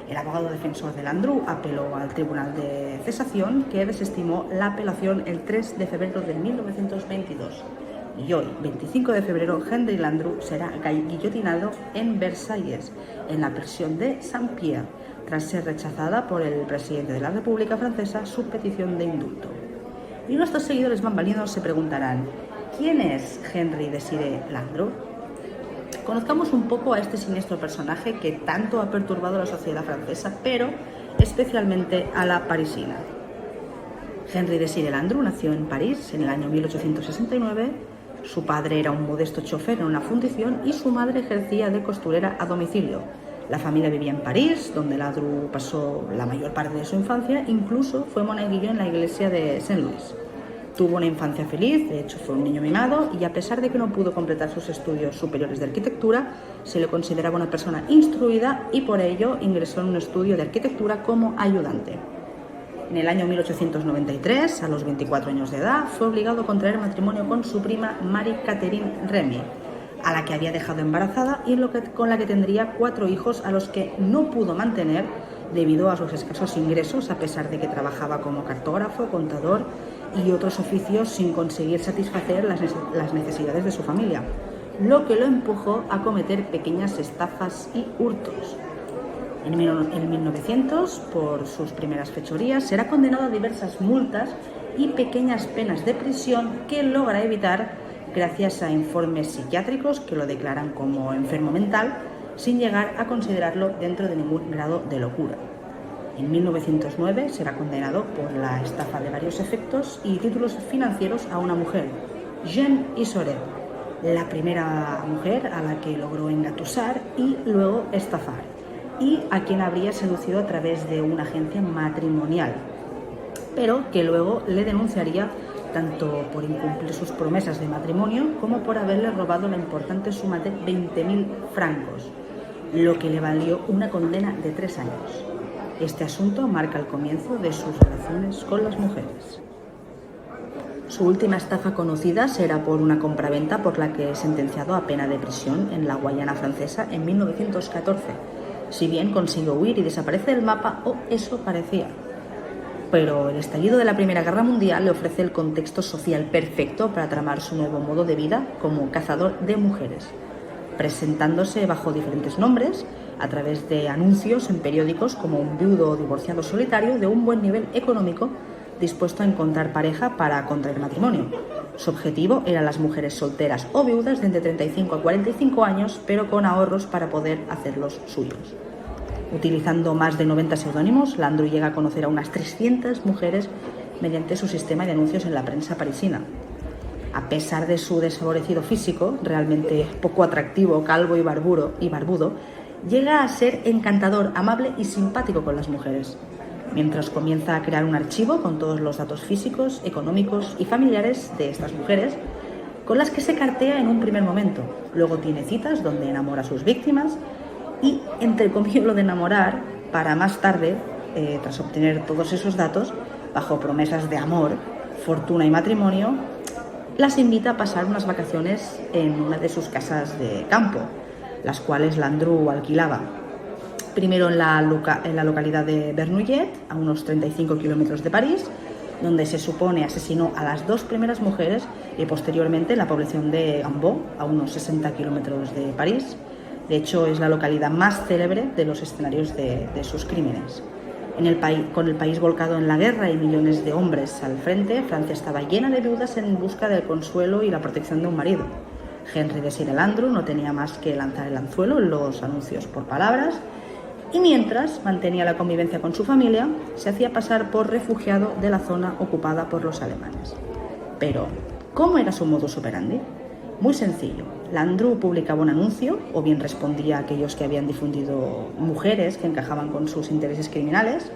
El abogado defensor de Landru apeló al Tribunal de Cesación, que desestimó la apelación el 3 de febrero de 1922. Y hoy, 25 de febrero, Henri Landru será guillotinado en Versalles, en la prisión de Saint-Pierre, tras ser rechazada por el presidente de la República Francesa su petición de indulto. Y nuestros seguidores bambalinos se preguntarán, ¿quién es Henri Désiré Landru? Conozcamos un poco a este siniestro personaje que tanto ha perturbado a la sociedad francesa, pero especialmente a la parisina. Henri Désiré Landru nació en París en el año 1869. Su padre era un modesto chofer en una fundición y su madre ejercía de costurera a domicilio. La familia vivía en París, donde Landru pasó la mayor parte de su infancia, incluso fue monaguillo en la iglesia de Saint-Louis. Tuvo una infancia feliz, de hecho fue un niño mimado y a pesar de que no pudo completar sus estudios superiores de arquitectura, se le consideraba una persona instruida y por ello ingresó en un estudio de arquitectura como ayudante. En el año 1893, a los 24 años de edad, fue obligado a contraer matrimonio con su prima Marie-Catherine Remy, a la que había dejado embarazada y con la que tendría 4 hijos a los que no pudo mantener debido a sus escasos ingresos, a pesar de que trabajaba como cartógrafo, contador y otros oficios sin conseguir satisfacer las necesidades de su familia, lo que lo empujó a cometer pequeñas estafas y hurtos. En 1900, por sus primeras fechorías, será condenado a diversas multas y pequeñas penas de prisión que logra evitar gracias a informes psiquiátricos que lo declaran como enfermo mental, sin llegar a considerarlo dentro de ningún grado de locura. En 1909 será condenado por la estafa de varios efectos y títulos financieros a una mujer, Jeanne Issoret, la primera mujer a la que logró engatusar y luego estafar, y a quien habría seducido a través de una agencia matrimonial, pero que luego le denunciaría tanto por incumplir sus promesas de matrimonio como por haberle robado la importante suma de 20.000 francos, lo que le valió una condena de 3 años. Este asunto marca el comienzo de sus relaciones con las mujeres. Su última estafa conocida será por una compraventa por la que es sentenciado a pena de prisión en la Guayana francesa en 1914, si bien consiguió huir y desaparece del mapa, o eso parecía. Pero el estallido de la Primera Guerra Mundial le ofrece el contexto social perfecto para tramar su nuevo modo de vida como cazador de mujeres, presentándose bajo diferentes nombres a través de anuncios en periódicos como un viudo o divorciado solitario de un buen nivel económico dispuesto a encontrar pareja para contraer matrimonio. Su objetivo eran las mujeres solteras o viudas de entre 35 a 45 años, pero con ahorros para poder hacerlos suyos. Utilizando más de 90 seudónimos, Landru llega a conocer a unas 300 mujeres mediante su sistema de anuncios en la prensa parisina. A pesar de su desfavorecido físico, realmente poco atractivo, calvo y barbudo, llega a ser encantador, amable y simpático con las mujeres. mientras comienza a crear un archivo con todos los datos físicos, económicos y familiares de estas mujeres, con las que se cartea en un primer momento. Luego tiene citas donde enamora a sus víctimas y, entre comillas, lo de enamorar, para más tarde, tras obtener todos esos datos, bajo promesas de amor, fortuna y matrimonio, las invita a pasar unas vacaciones en una de sus casas de campo, las cuales Landru alquilaba. Primero en la localidad de Bernouillet, a unos 35 kilómetros de París, donde se supone asesinó a las 2 primeras mujeres, y posteriormente en la población de Gambot, a unos 60 kilómetros de París. De hecho, es la localidad más célebre de los escenarios de sus crímenes. Con el país volcado en la guerra y millones de hombres al frente, Francia estaba llena de viudas en busca del consuelo y la protección de un marido. Henry Desire Landru no tenía más que lanzar el anzuelo en los anuncios por palabras, y mientras mantenía la convivencia con su familia, se hacía pasar por refugiado de la zona ocupada por los alemanes. Pero, ¿cómo era su modus operandi? Muy sencillo. Landru publicaba un anuncio, o bien respondía a aquellos que habían difundido mujeres que encajaban con sus intereses criminales.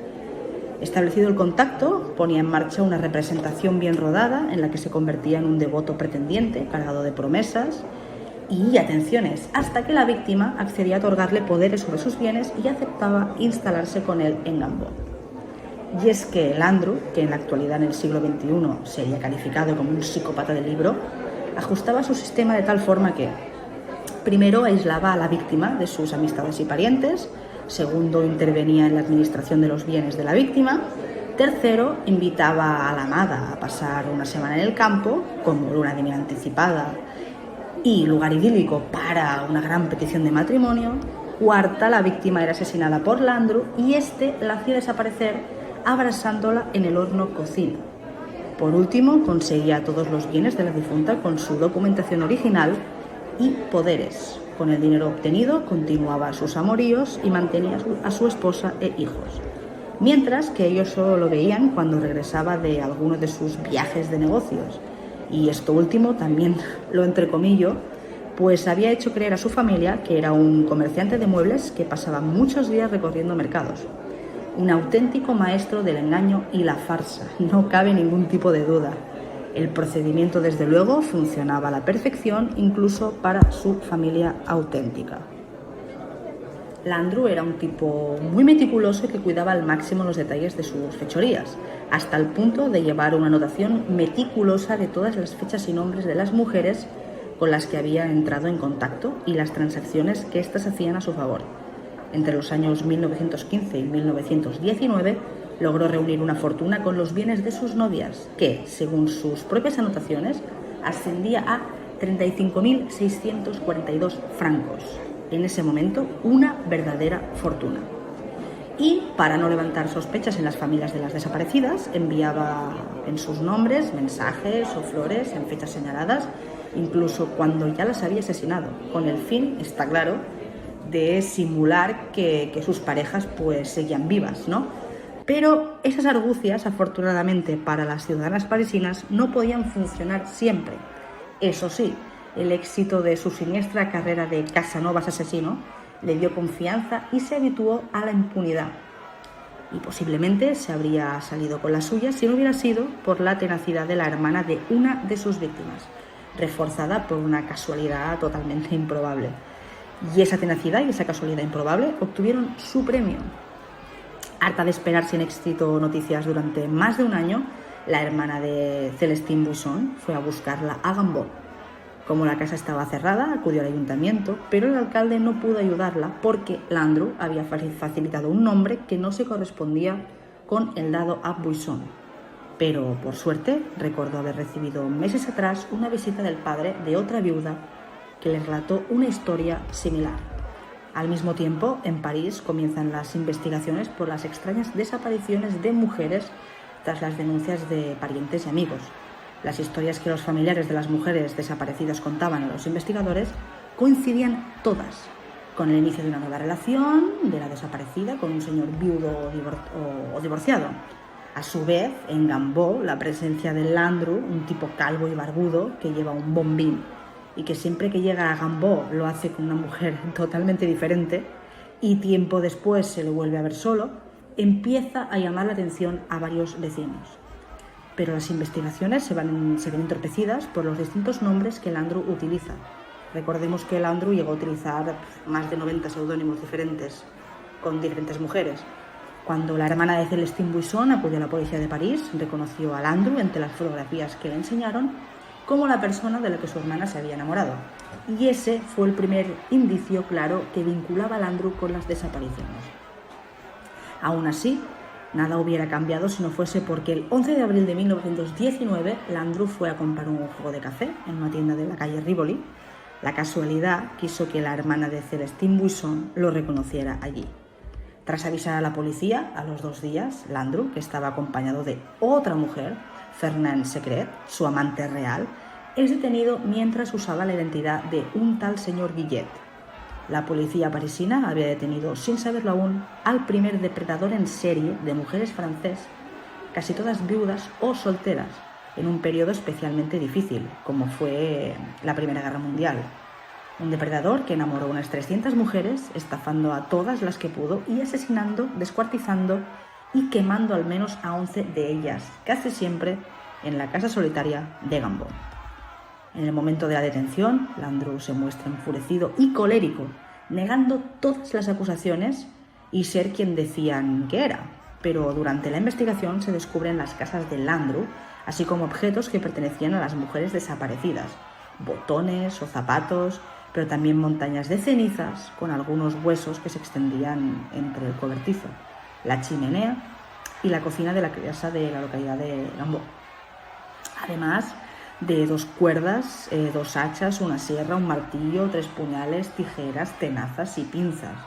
Establecido el contacto, ponía en marcha una representación bien rodada en la que se convertía en un devoto pretendiente, cargado de promesas y atenciones, hasta que la víctima accedía a otorgarle poderes sobre sus bienes y aceptaba instalarse con él en Gambot. Y es que Landru, que en la actualidad en el siglo XXI sería calificado como un psicópata del libro, ajustaba su sistema de tal forma que, primero, aislaba a la víctima de sus amistades y parientes; segundo, intervenía en la administración de los bienes de la víctima; tercero, invitaba a la amada a pasar una semana en el campo, como luna de miel anticipada y lugar idílico para una gran petición de matrimonio; cuarta, la víctima era asesinada por Landru y este la hacía desaparecer abrasándola en el horno cocina. Por último, conseguía todos los bienes de la difunta con su documentación original y poderes. Con el dinero obtenido continuaba sus amoríos y mantenía a su esposa e hijos, mientras que ellos solo lo veían cuando regresaba de alguno de sus viajes de negocios. Y esto último también lo entrecomillo, pues había hecho creer a su familia que era un comerciante de muebles que pasaba muchos días recorriendo mercados. Un auténtico maestro del engaño y la farsa, no cabe ningún tipo de duda. El procedimiento, desde luego, funcionaba a la perfección, incluso para su familia auténtica. Landru era un tipo muy meticuloso que cuidaba al máximo los detalles de sus fechorías, hasta el punto de llevar una anotación meticulosa de todas las fechas y nombres de las mujeres con las que había entrado en contacto y las transacciones que éstas hacían a su favor. Entre los años 1915 y 1919 logró reunir una fortuna con los bienes de sus novias, que, según sus propias anotaciones, ascendía a 35.642 francos. En ese momento, una verdadera fortuna. Y, para no levantar sospechas en las familias de las desaparecidas, enviaba en sus nombres mensajes o flores en fechas señaladas, incluso cuando ya las había asesinado, con el fin, está claro, de simular que sus parejas pues seguían vivas, ¿no? Pero esas argucias, afortunadamente para las ciudadanas parisinas, no podían funcionar siempre. Eso sí, el éxito de su siniestra carrera de Casanovas asesino le dio confianza y se habituó a la impunidad. Y posiblemente se habría salido con la suya si no hubiera sido por la tenacidad de la hermana de una de sus víctimas, reforzada por una casualidad totalmente improbable. Y esa tenacidad y esa casualidad improbable obtuvieron su premio. Harta de esperar sin éxito noticias durante más de un año, la hermana de Célestine Buisson fue a buscarla a Gambot. Como la casa estaba cerrada, acudió al ayuntamiento, pero el alcalde no pudo ayudarla porque Landru había facilitado un nombre que no se correspondía con el dado a Buisson. Pero, por suerte, recordó haber recibido meses atrás una visita del padre de otra viuda que le relató una historia similar. Al mismo tiempo, en París comienzan las investigaciones por las extrañas desapariciones de mujeres tras las denuncias de parientes y amigos. Las historias que los familiares de las mujeres desaparecidas contaban a los investigadores coincidían todas con el inicio de una nueva relación de la desaparecida con un señor viudo o divorciado. A su vez, en Gambot, la presencia de Landru, un tipo calvo y barbudo que lleva un bombín y que siempre que llega a Gambot lo hace con una mujer totalmente diferente y tiempo después se lo vuelve a ver solo, empieza a llamar la atención a varios vecinos. Pero las investigaciones se ven entorpecidas por los distintos nombres que Landru utiliza. Recordemos que Landru llegó a utilizar más de 90 seudónimos diferentes con diferentes mujeres. Cuando la hermana de Celestine Buisson acudió a la policía de París, reconoció a Landru entre las fotografías que le enseñaron como la persona de la que su hermana se había enamorado. Y ese fue el primer indicio claro que vinculaba a Landru con las desapariciones. Aún así, nada hubiera cambiado si no fuese porque el 11 de abril de 1919 Landru fue a comprar un jugo de café en una tienda de la calle Rivoli. La casualidad quiso que la hermana de Celestine Buisson lo reconociera allí. Tras avisar a la policía, a los 2 días, Landru, que estaba acompañado de otra mujer, Fernand Secret, su amante real, es detenido mientras usaba la identidad de un tal señor Guillet. La policía parisina había detenido, sin saberlo aún, al primer depredador en serie de mujeres francés, casi todas viudas o solteras, en un periodo especialmente difícil, como fue la Primera Guerra Mundial. Un depredador que enamoró a unas 300 mujeres, estafando a todas las que pudo y asesinando, descuartizando y quemando al menos a 11 de ellas, casi siempre en la casa solitaria de Gambon. En el momento de la detención, Landru se muestra enfurecido y colérico, negando todas las acusaciones y ser quien decían que era. Pero durante la investigación se descubren las casas de Landru, así como objetos que pertenecían a las mujeres desaparecidas, botones o zapatos, pero también montañas de cenizas con algunos huesos que se extendían entre el cobertizo, la chimenea y la cocina de la casa de la localidad de Gambon. Además de 2 cuerdas, 2 hachas, una sierra, un martillo, 3 puñales, tijeras, tenazas y pinzas.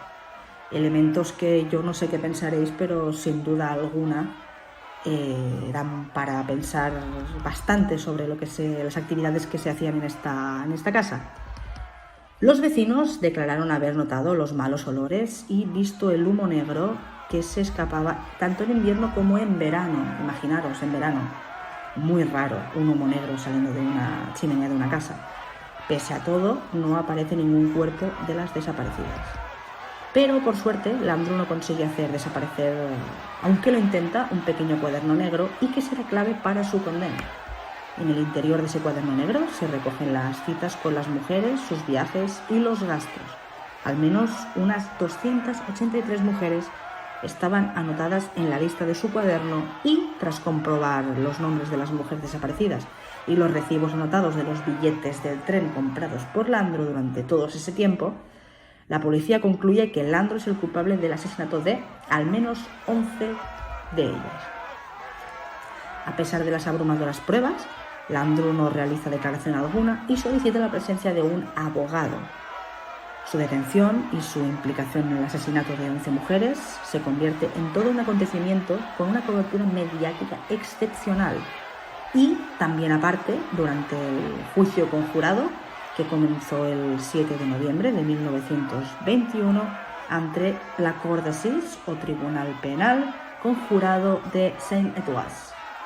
Elementos que yo no sé qué pensaréis, pero sin duda alguna dan para pensar bastante sobre las actividades que se hacían en esta casa. Los vecinos declararon haber notado los malos olores y visto el humo negro que se escapaba tanto en invierno como en verano. Imaginaros, en verano. Muy raro, un humo negro saliendo de una chimenea de una casa. Pese a todo, no aparece ningún cuerpo de las desaparecidas. Pero, por suerte, Landru no consigue hacer desaparecer, aunque lo intenta, un pequeño cuaderno negro y que será clave para su condena. En el interior de ese cuaderno negro se recogen las citas con las mujeres, sus viajes y los gastos. Al menos unas 283 mujeres estaban anotadas en la lista de su cuaderno y, tras comprobar los nombres de las mujeres desaparecidas y los recibos anotados de los billetes del tren comprados por Landru durante todo ese tiempo, la policía concluye que Landru es el culpable del asesinato de al menos 11 de ellas. A pesar de las abrumadoras pruebas, Landru no realiza declaración alguna y solicita la presencia de un abogado. Su detención y su implicación en el asesinato de 11 mujeres se convierte en todo un acontecimiento con una cobertura mediática excepcional. Y también aparte, durante el juicio conjurado, que comenzó el 7 de noviembre de 1921 ante la Cour d'Assises o Tribunal Penal Conjurado de Saint-Étoile,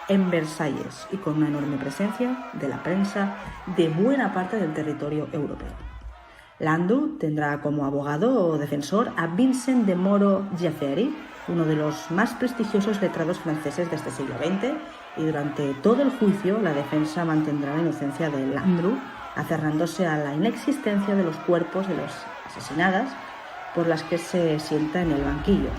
en Versalles, y con una enorme presencia de la prensa de buena parte del territorio europeo. Landru tendrá como abogado o defensor a Vincent de Moreau-Giafferi, uno de los más prestigiosos letrados franceses de este siglo XX, y durante todo el juicio la defensa mantendrá la inocencia de Landru, aferrándose a la inexistencia de los cuerpos de las asesinadas por las que se sienta en el banquillo.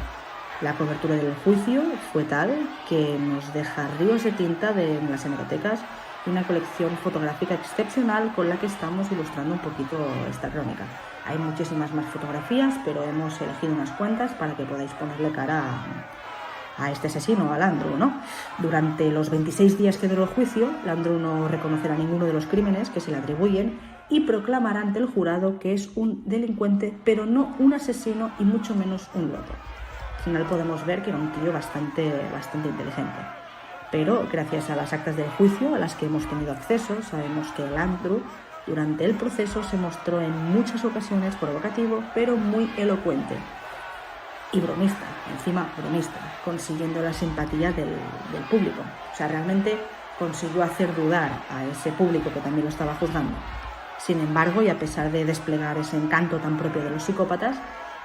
La cobertura del juicio fue tal que nos deja ríos de tinta en las hemerotecas y una colección fotográfica excepcional con la que estamos ilustrando un poquito esta crónica. Hay muchísimas más fotografías, pero hemos elegido unas cuantas para que podáis ponerle cara a este asesino, a Landru, ¿no? Durante los 26 días que duró el juicio, Landru no reconocerá ninguno de los crímenes que se le atribuyen y proclamará ante el jurado que es un delincuente, pero no un asesino y mucho menos un loco. Al final podemos ver que era un tío bastante inteligente. Pero gracias a las actas del juicio a las que hemos tenido acceso, sabemos que Landru durante el proceso se mostró en muchas ocasiones provocativo, pero muy elocuente. Y bromista, encima bromista, consiguiendo la simpatía del público. O sea, realmente consiguió hacer dudar a ese público que también lo estaba juzgando. Sin embargo, y a pesar de desplegar ese encanto tan propio de los psicópatas,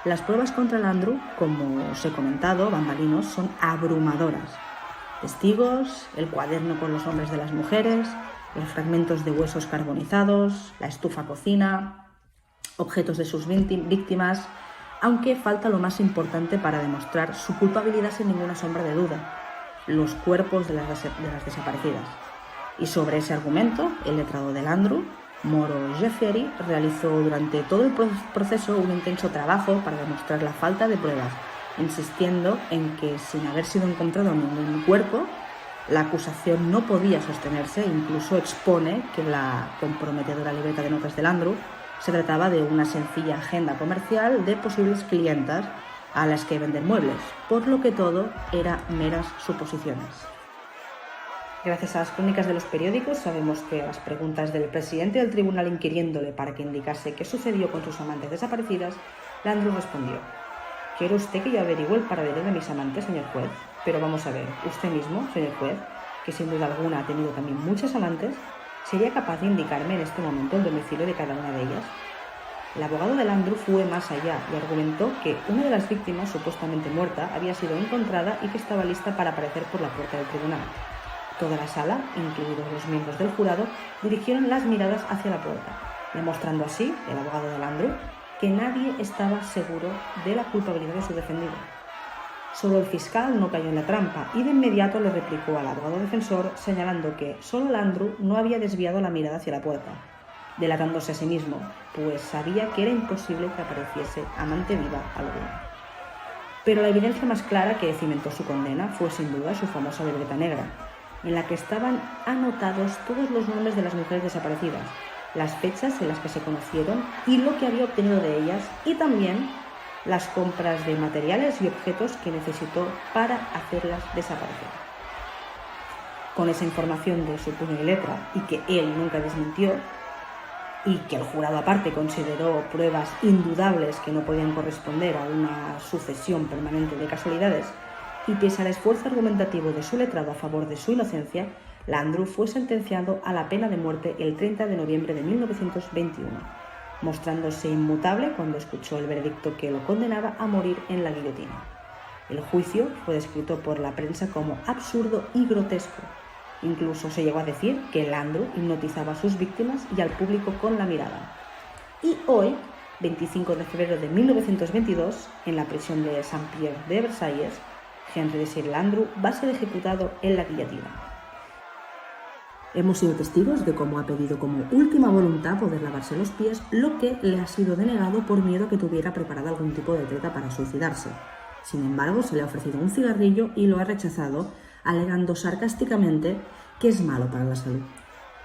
Las pruebas contra Landru, como os he comentado, bambalinos, son abrumadoras. Testigos, el cuaderno con los nombres de las mujeres, los fragmentos de huesos carbonizados, la estufa cocina, objetos de sus víctimas, aunque falta lo más importante para demostrar su culpabilidad sin ninguna sombra de duda: los cuerpos de las desaparecidas. Y sobre ese argumento, el letrado de Landru, Moro Jefferi, realizó durante todo el proceso un intenso trabajo para demostrar la falta de pruebas, insistiendo en que, sin haber sido encontrado ningún cuerpo, la acusación no podía sostenerse e incluso expone que la comprometedora libreta de notas de Landru se trataba de una sencilla agenda comercial de posibles clientas a las que vender muebles, por lo que todo era meras suposiciones. Gracias a las crónicas de los periódicos sabemos que a las preguntas del presidente del tribunal inquiriéndole para que indicase qué sucedió con sus amantes desaparecidas, Landru respondió: «¿Quiere usted que yo averigüe el paradero de mis amantes, señor juez? Pero vamos a ver, usted mismo, señor juez, que sin duda alguna ha tenido también muchas amantes, ¿sería capaz de indicarme en este momento el domicilio de cada una de ellas?». El abogado de Landru fue más allá y argumentó que una de las víctimas, supuestamente muerta, había sido encontrada y que estaba lista para aparecer por la puerta del tribunal. Toda la sala, incluidos los miembros del jurado, dirigieron las miradas hacia la puerta, demostrando así, el abogado de Landru, que nadie estaba seguro de la culpabilidad de su defendido. Solo el fiscal no cayó en la trampa y de inmediato le replicó al abogado defensor señalando que solo Landru no había desviado la mirada hacia la puerta, delatándose a sí mismo, pues sabía que era imposible que apareciese amante viva alguna. Pero la evidencia más clara que cimentó su condena fue sin duda su famosa libreta negra, en la que estaban anotados todos los nombres de las mujeres desaparecidas, las fechas en las que se conocieron y lo que había obtenido de ellas, y también las compras de materiales y objetos que necesitó para hacerlas desaparecer. Con esa información de su puño y letra, y que él nunca desmintió, y que el jurado aparte consideró pruebas indudables que no podían corresponder a una sucesión permanente de casualidades, y pese al esfuerzo argumentativo de su letrado a favor de su inocencia, Landru fue sentenciado a la pena de muerte el 30 de noviembre de 1921, mostrándose inmutable cuando escuchó el veredicto que lo condenaba a morir en la guillotina. El juicio fue descrito por la prensa como absurdo y grotesco. Incluso se llegó a decir que Landru hipnotizaba a sus víctimas y al público con la mirada. Y hoy, 25 de febrero de 1922, en la prisión de Saint-Pierre de Versalles, Henry Desir Landru va a ser ejecutado en la guillotina. Hemos sido testigos de cómo ha pedido como última voluntad poder lavarse los pies, lo que le ha sido denegado por miedo a que tuviera preparada algún tipo de treta para suicidarse. Sin embargo, se le ha ofrecido un cigarrillo y lo ha rechazado, alegando sarcásticamente que es malo para la salud.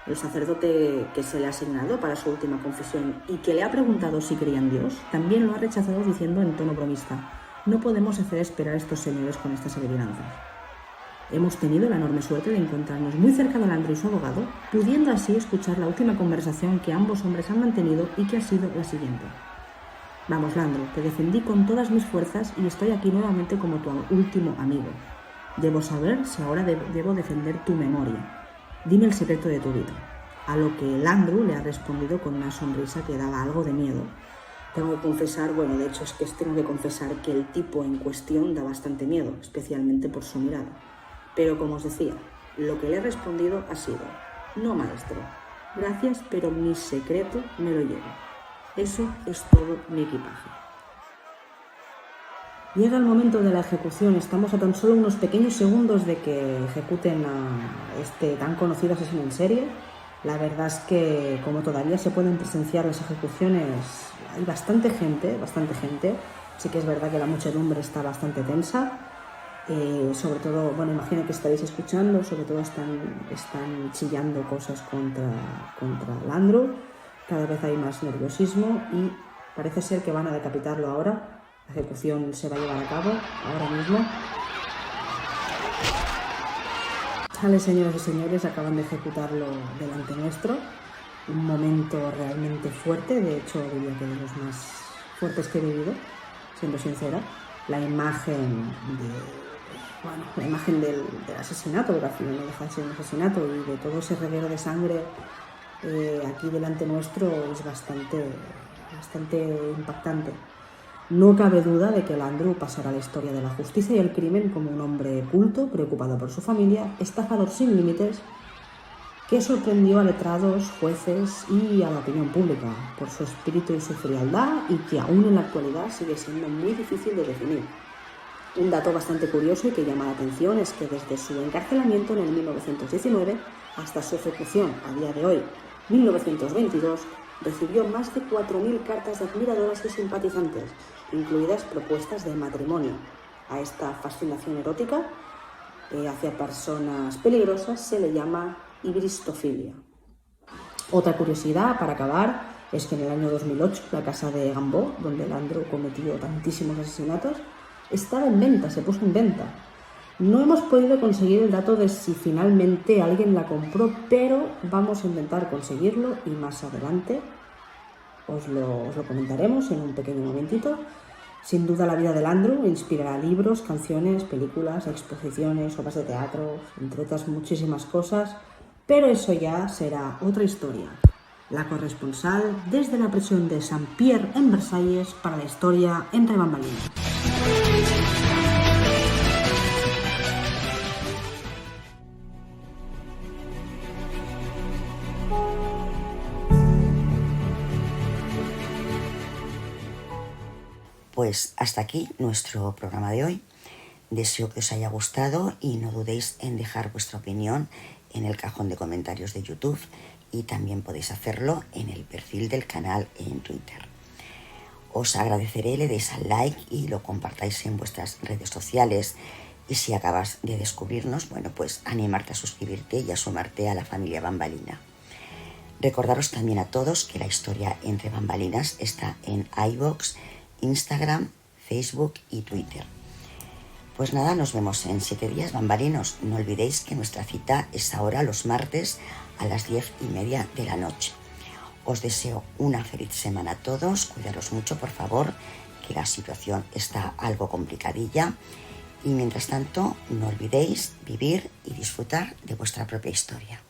El sacerdote que se le ha asignado para su última confesión y que le ha preguntado si creía en Dios, también lo ha rechazado diciendo en tono bromista: «No podemos hacer esperar a estos señores con estas adivinanzas». Hemos tenido la enorme suerte de encontrarnos muy cerca de Landru y su abogado, pudiendo así escuchar la última conversación que ambos hombres han mantenido y que ha sido la siguiente: «Vamos, Landru, te defendí con todas mis fuerzas y estoy aquí nuevamente como tu último amigo. Debo saber si ahora debo defender tu memoria. Dime el secreto de tu vida». A lo que Landru le ha respondido con una sonrisa que daba algo de miedo. Tengo que confesar, tengo que confesar que el tipo en cuestión da bastante miedo, especialmente por su mirada. Pero como os decía, lo que le he respondido ha sido: «No, maestro, gracias, pero mi secreto me lo llevo. Eso es todo mi equipaje». Llega el momento de la ejecución, estamos a tan solo unos pequeños segundos de que ejecuten a este tan conocido asesino en serie. La verdad es que como todavía se pueden presenciar las ejecuciones, hay bastante gente. Sí que es verdad que la muchedumbre está bastante tensa. Sobre todo, imagino que estaréis escuchando, sobre todo están chillando cosas contra Landru. Cada vez hay más nerviosismo y parece ser que van a decapitarlo ahora. La ejecución se va a llevar a cabo ahora mismo. Vale, señoras y señores, acaban de ejecutarlo delante nuestro. Un momento realmente fuerte, de hecho diría que de los más fuertes que he vivido, siendo sincera. La imagen del asesinato, porque al final no deja de ser un asesinato, y de todo ese reguero de sangre aquí delante nuestro es bastante impactante. No cabe duda de que Landru pasará a la historia de la justicia y el crimen como un hombre culto, preocupado por su familia, estafador sin límites, que sorprendió a letrados, jueces y a la opinión pública por su espíritu y su frialdad, y que aún en la actualidad sigue siendo muy difícil de definir. Un dato bastante curioso y que llama la atención es que desde su encarcelamiento en el 1919 hasta su ejecución a día de hoy, 1922, recibió más de 4.000 cartas de admiradoras y simpatizantes, incluidas propuestas de matrimonio. A esta fascinación erótica hacia personas peligrosas se le llama ibristofilia. Otra curiosidad para acabar es que en el año 2008 la casa de Gambó, donde Landru cometió tantísimos asesinatos, estaba en venta, se puso en venta. No hemos podido conseguir el dato de si finalmente alguien la compró, pero vamos a intentar conseguirlo y más adelante os lo comentaremos en un pequeño momentito. Sin duda la vida de Landru inspirará libros, canciones, películas, exposiciones, obras de teatro, entre otras muchísimas cosas, pero eso ya será otra historia. La corresponsal desde la prisión de Saint-Pierre en Versalles para la historia entre bambalinas. Pues hasta aquí nuestro programa de hoy. Deseo que os haya gustado y no dudéis en dejar vuestra opinión en el cajón de comentarios de YouTube, y también podéis hacerlo en el perfil del canal en Twitter. Os agradeceré le deis al like y lo compartáis en vuestras redes sociales, y si acabas de descubrirnos, bueno, pues animarte a suscribirte y a sumarte a la familia Bambalina. Recordaros también a todos que la historia entre bambalinas está en iVoox, Instagram, Facebook y Twitter. Pues nada, nos vemos en 7 días, bambalinos. No olvidéis que nuestra cita es ahora los martes a las 10:30 de la noche. Os deseo una feliz semana a todos, cuidaros mucho, por favor, que la situación está algo complicadilla, y mientras tanto no olvidéis vivir y disfrutar de vuestra propia historia.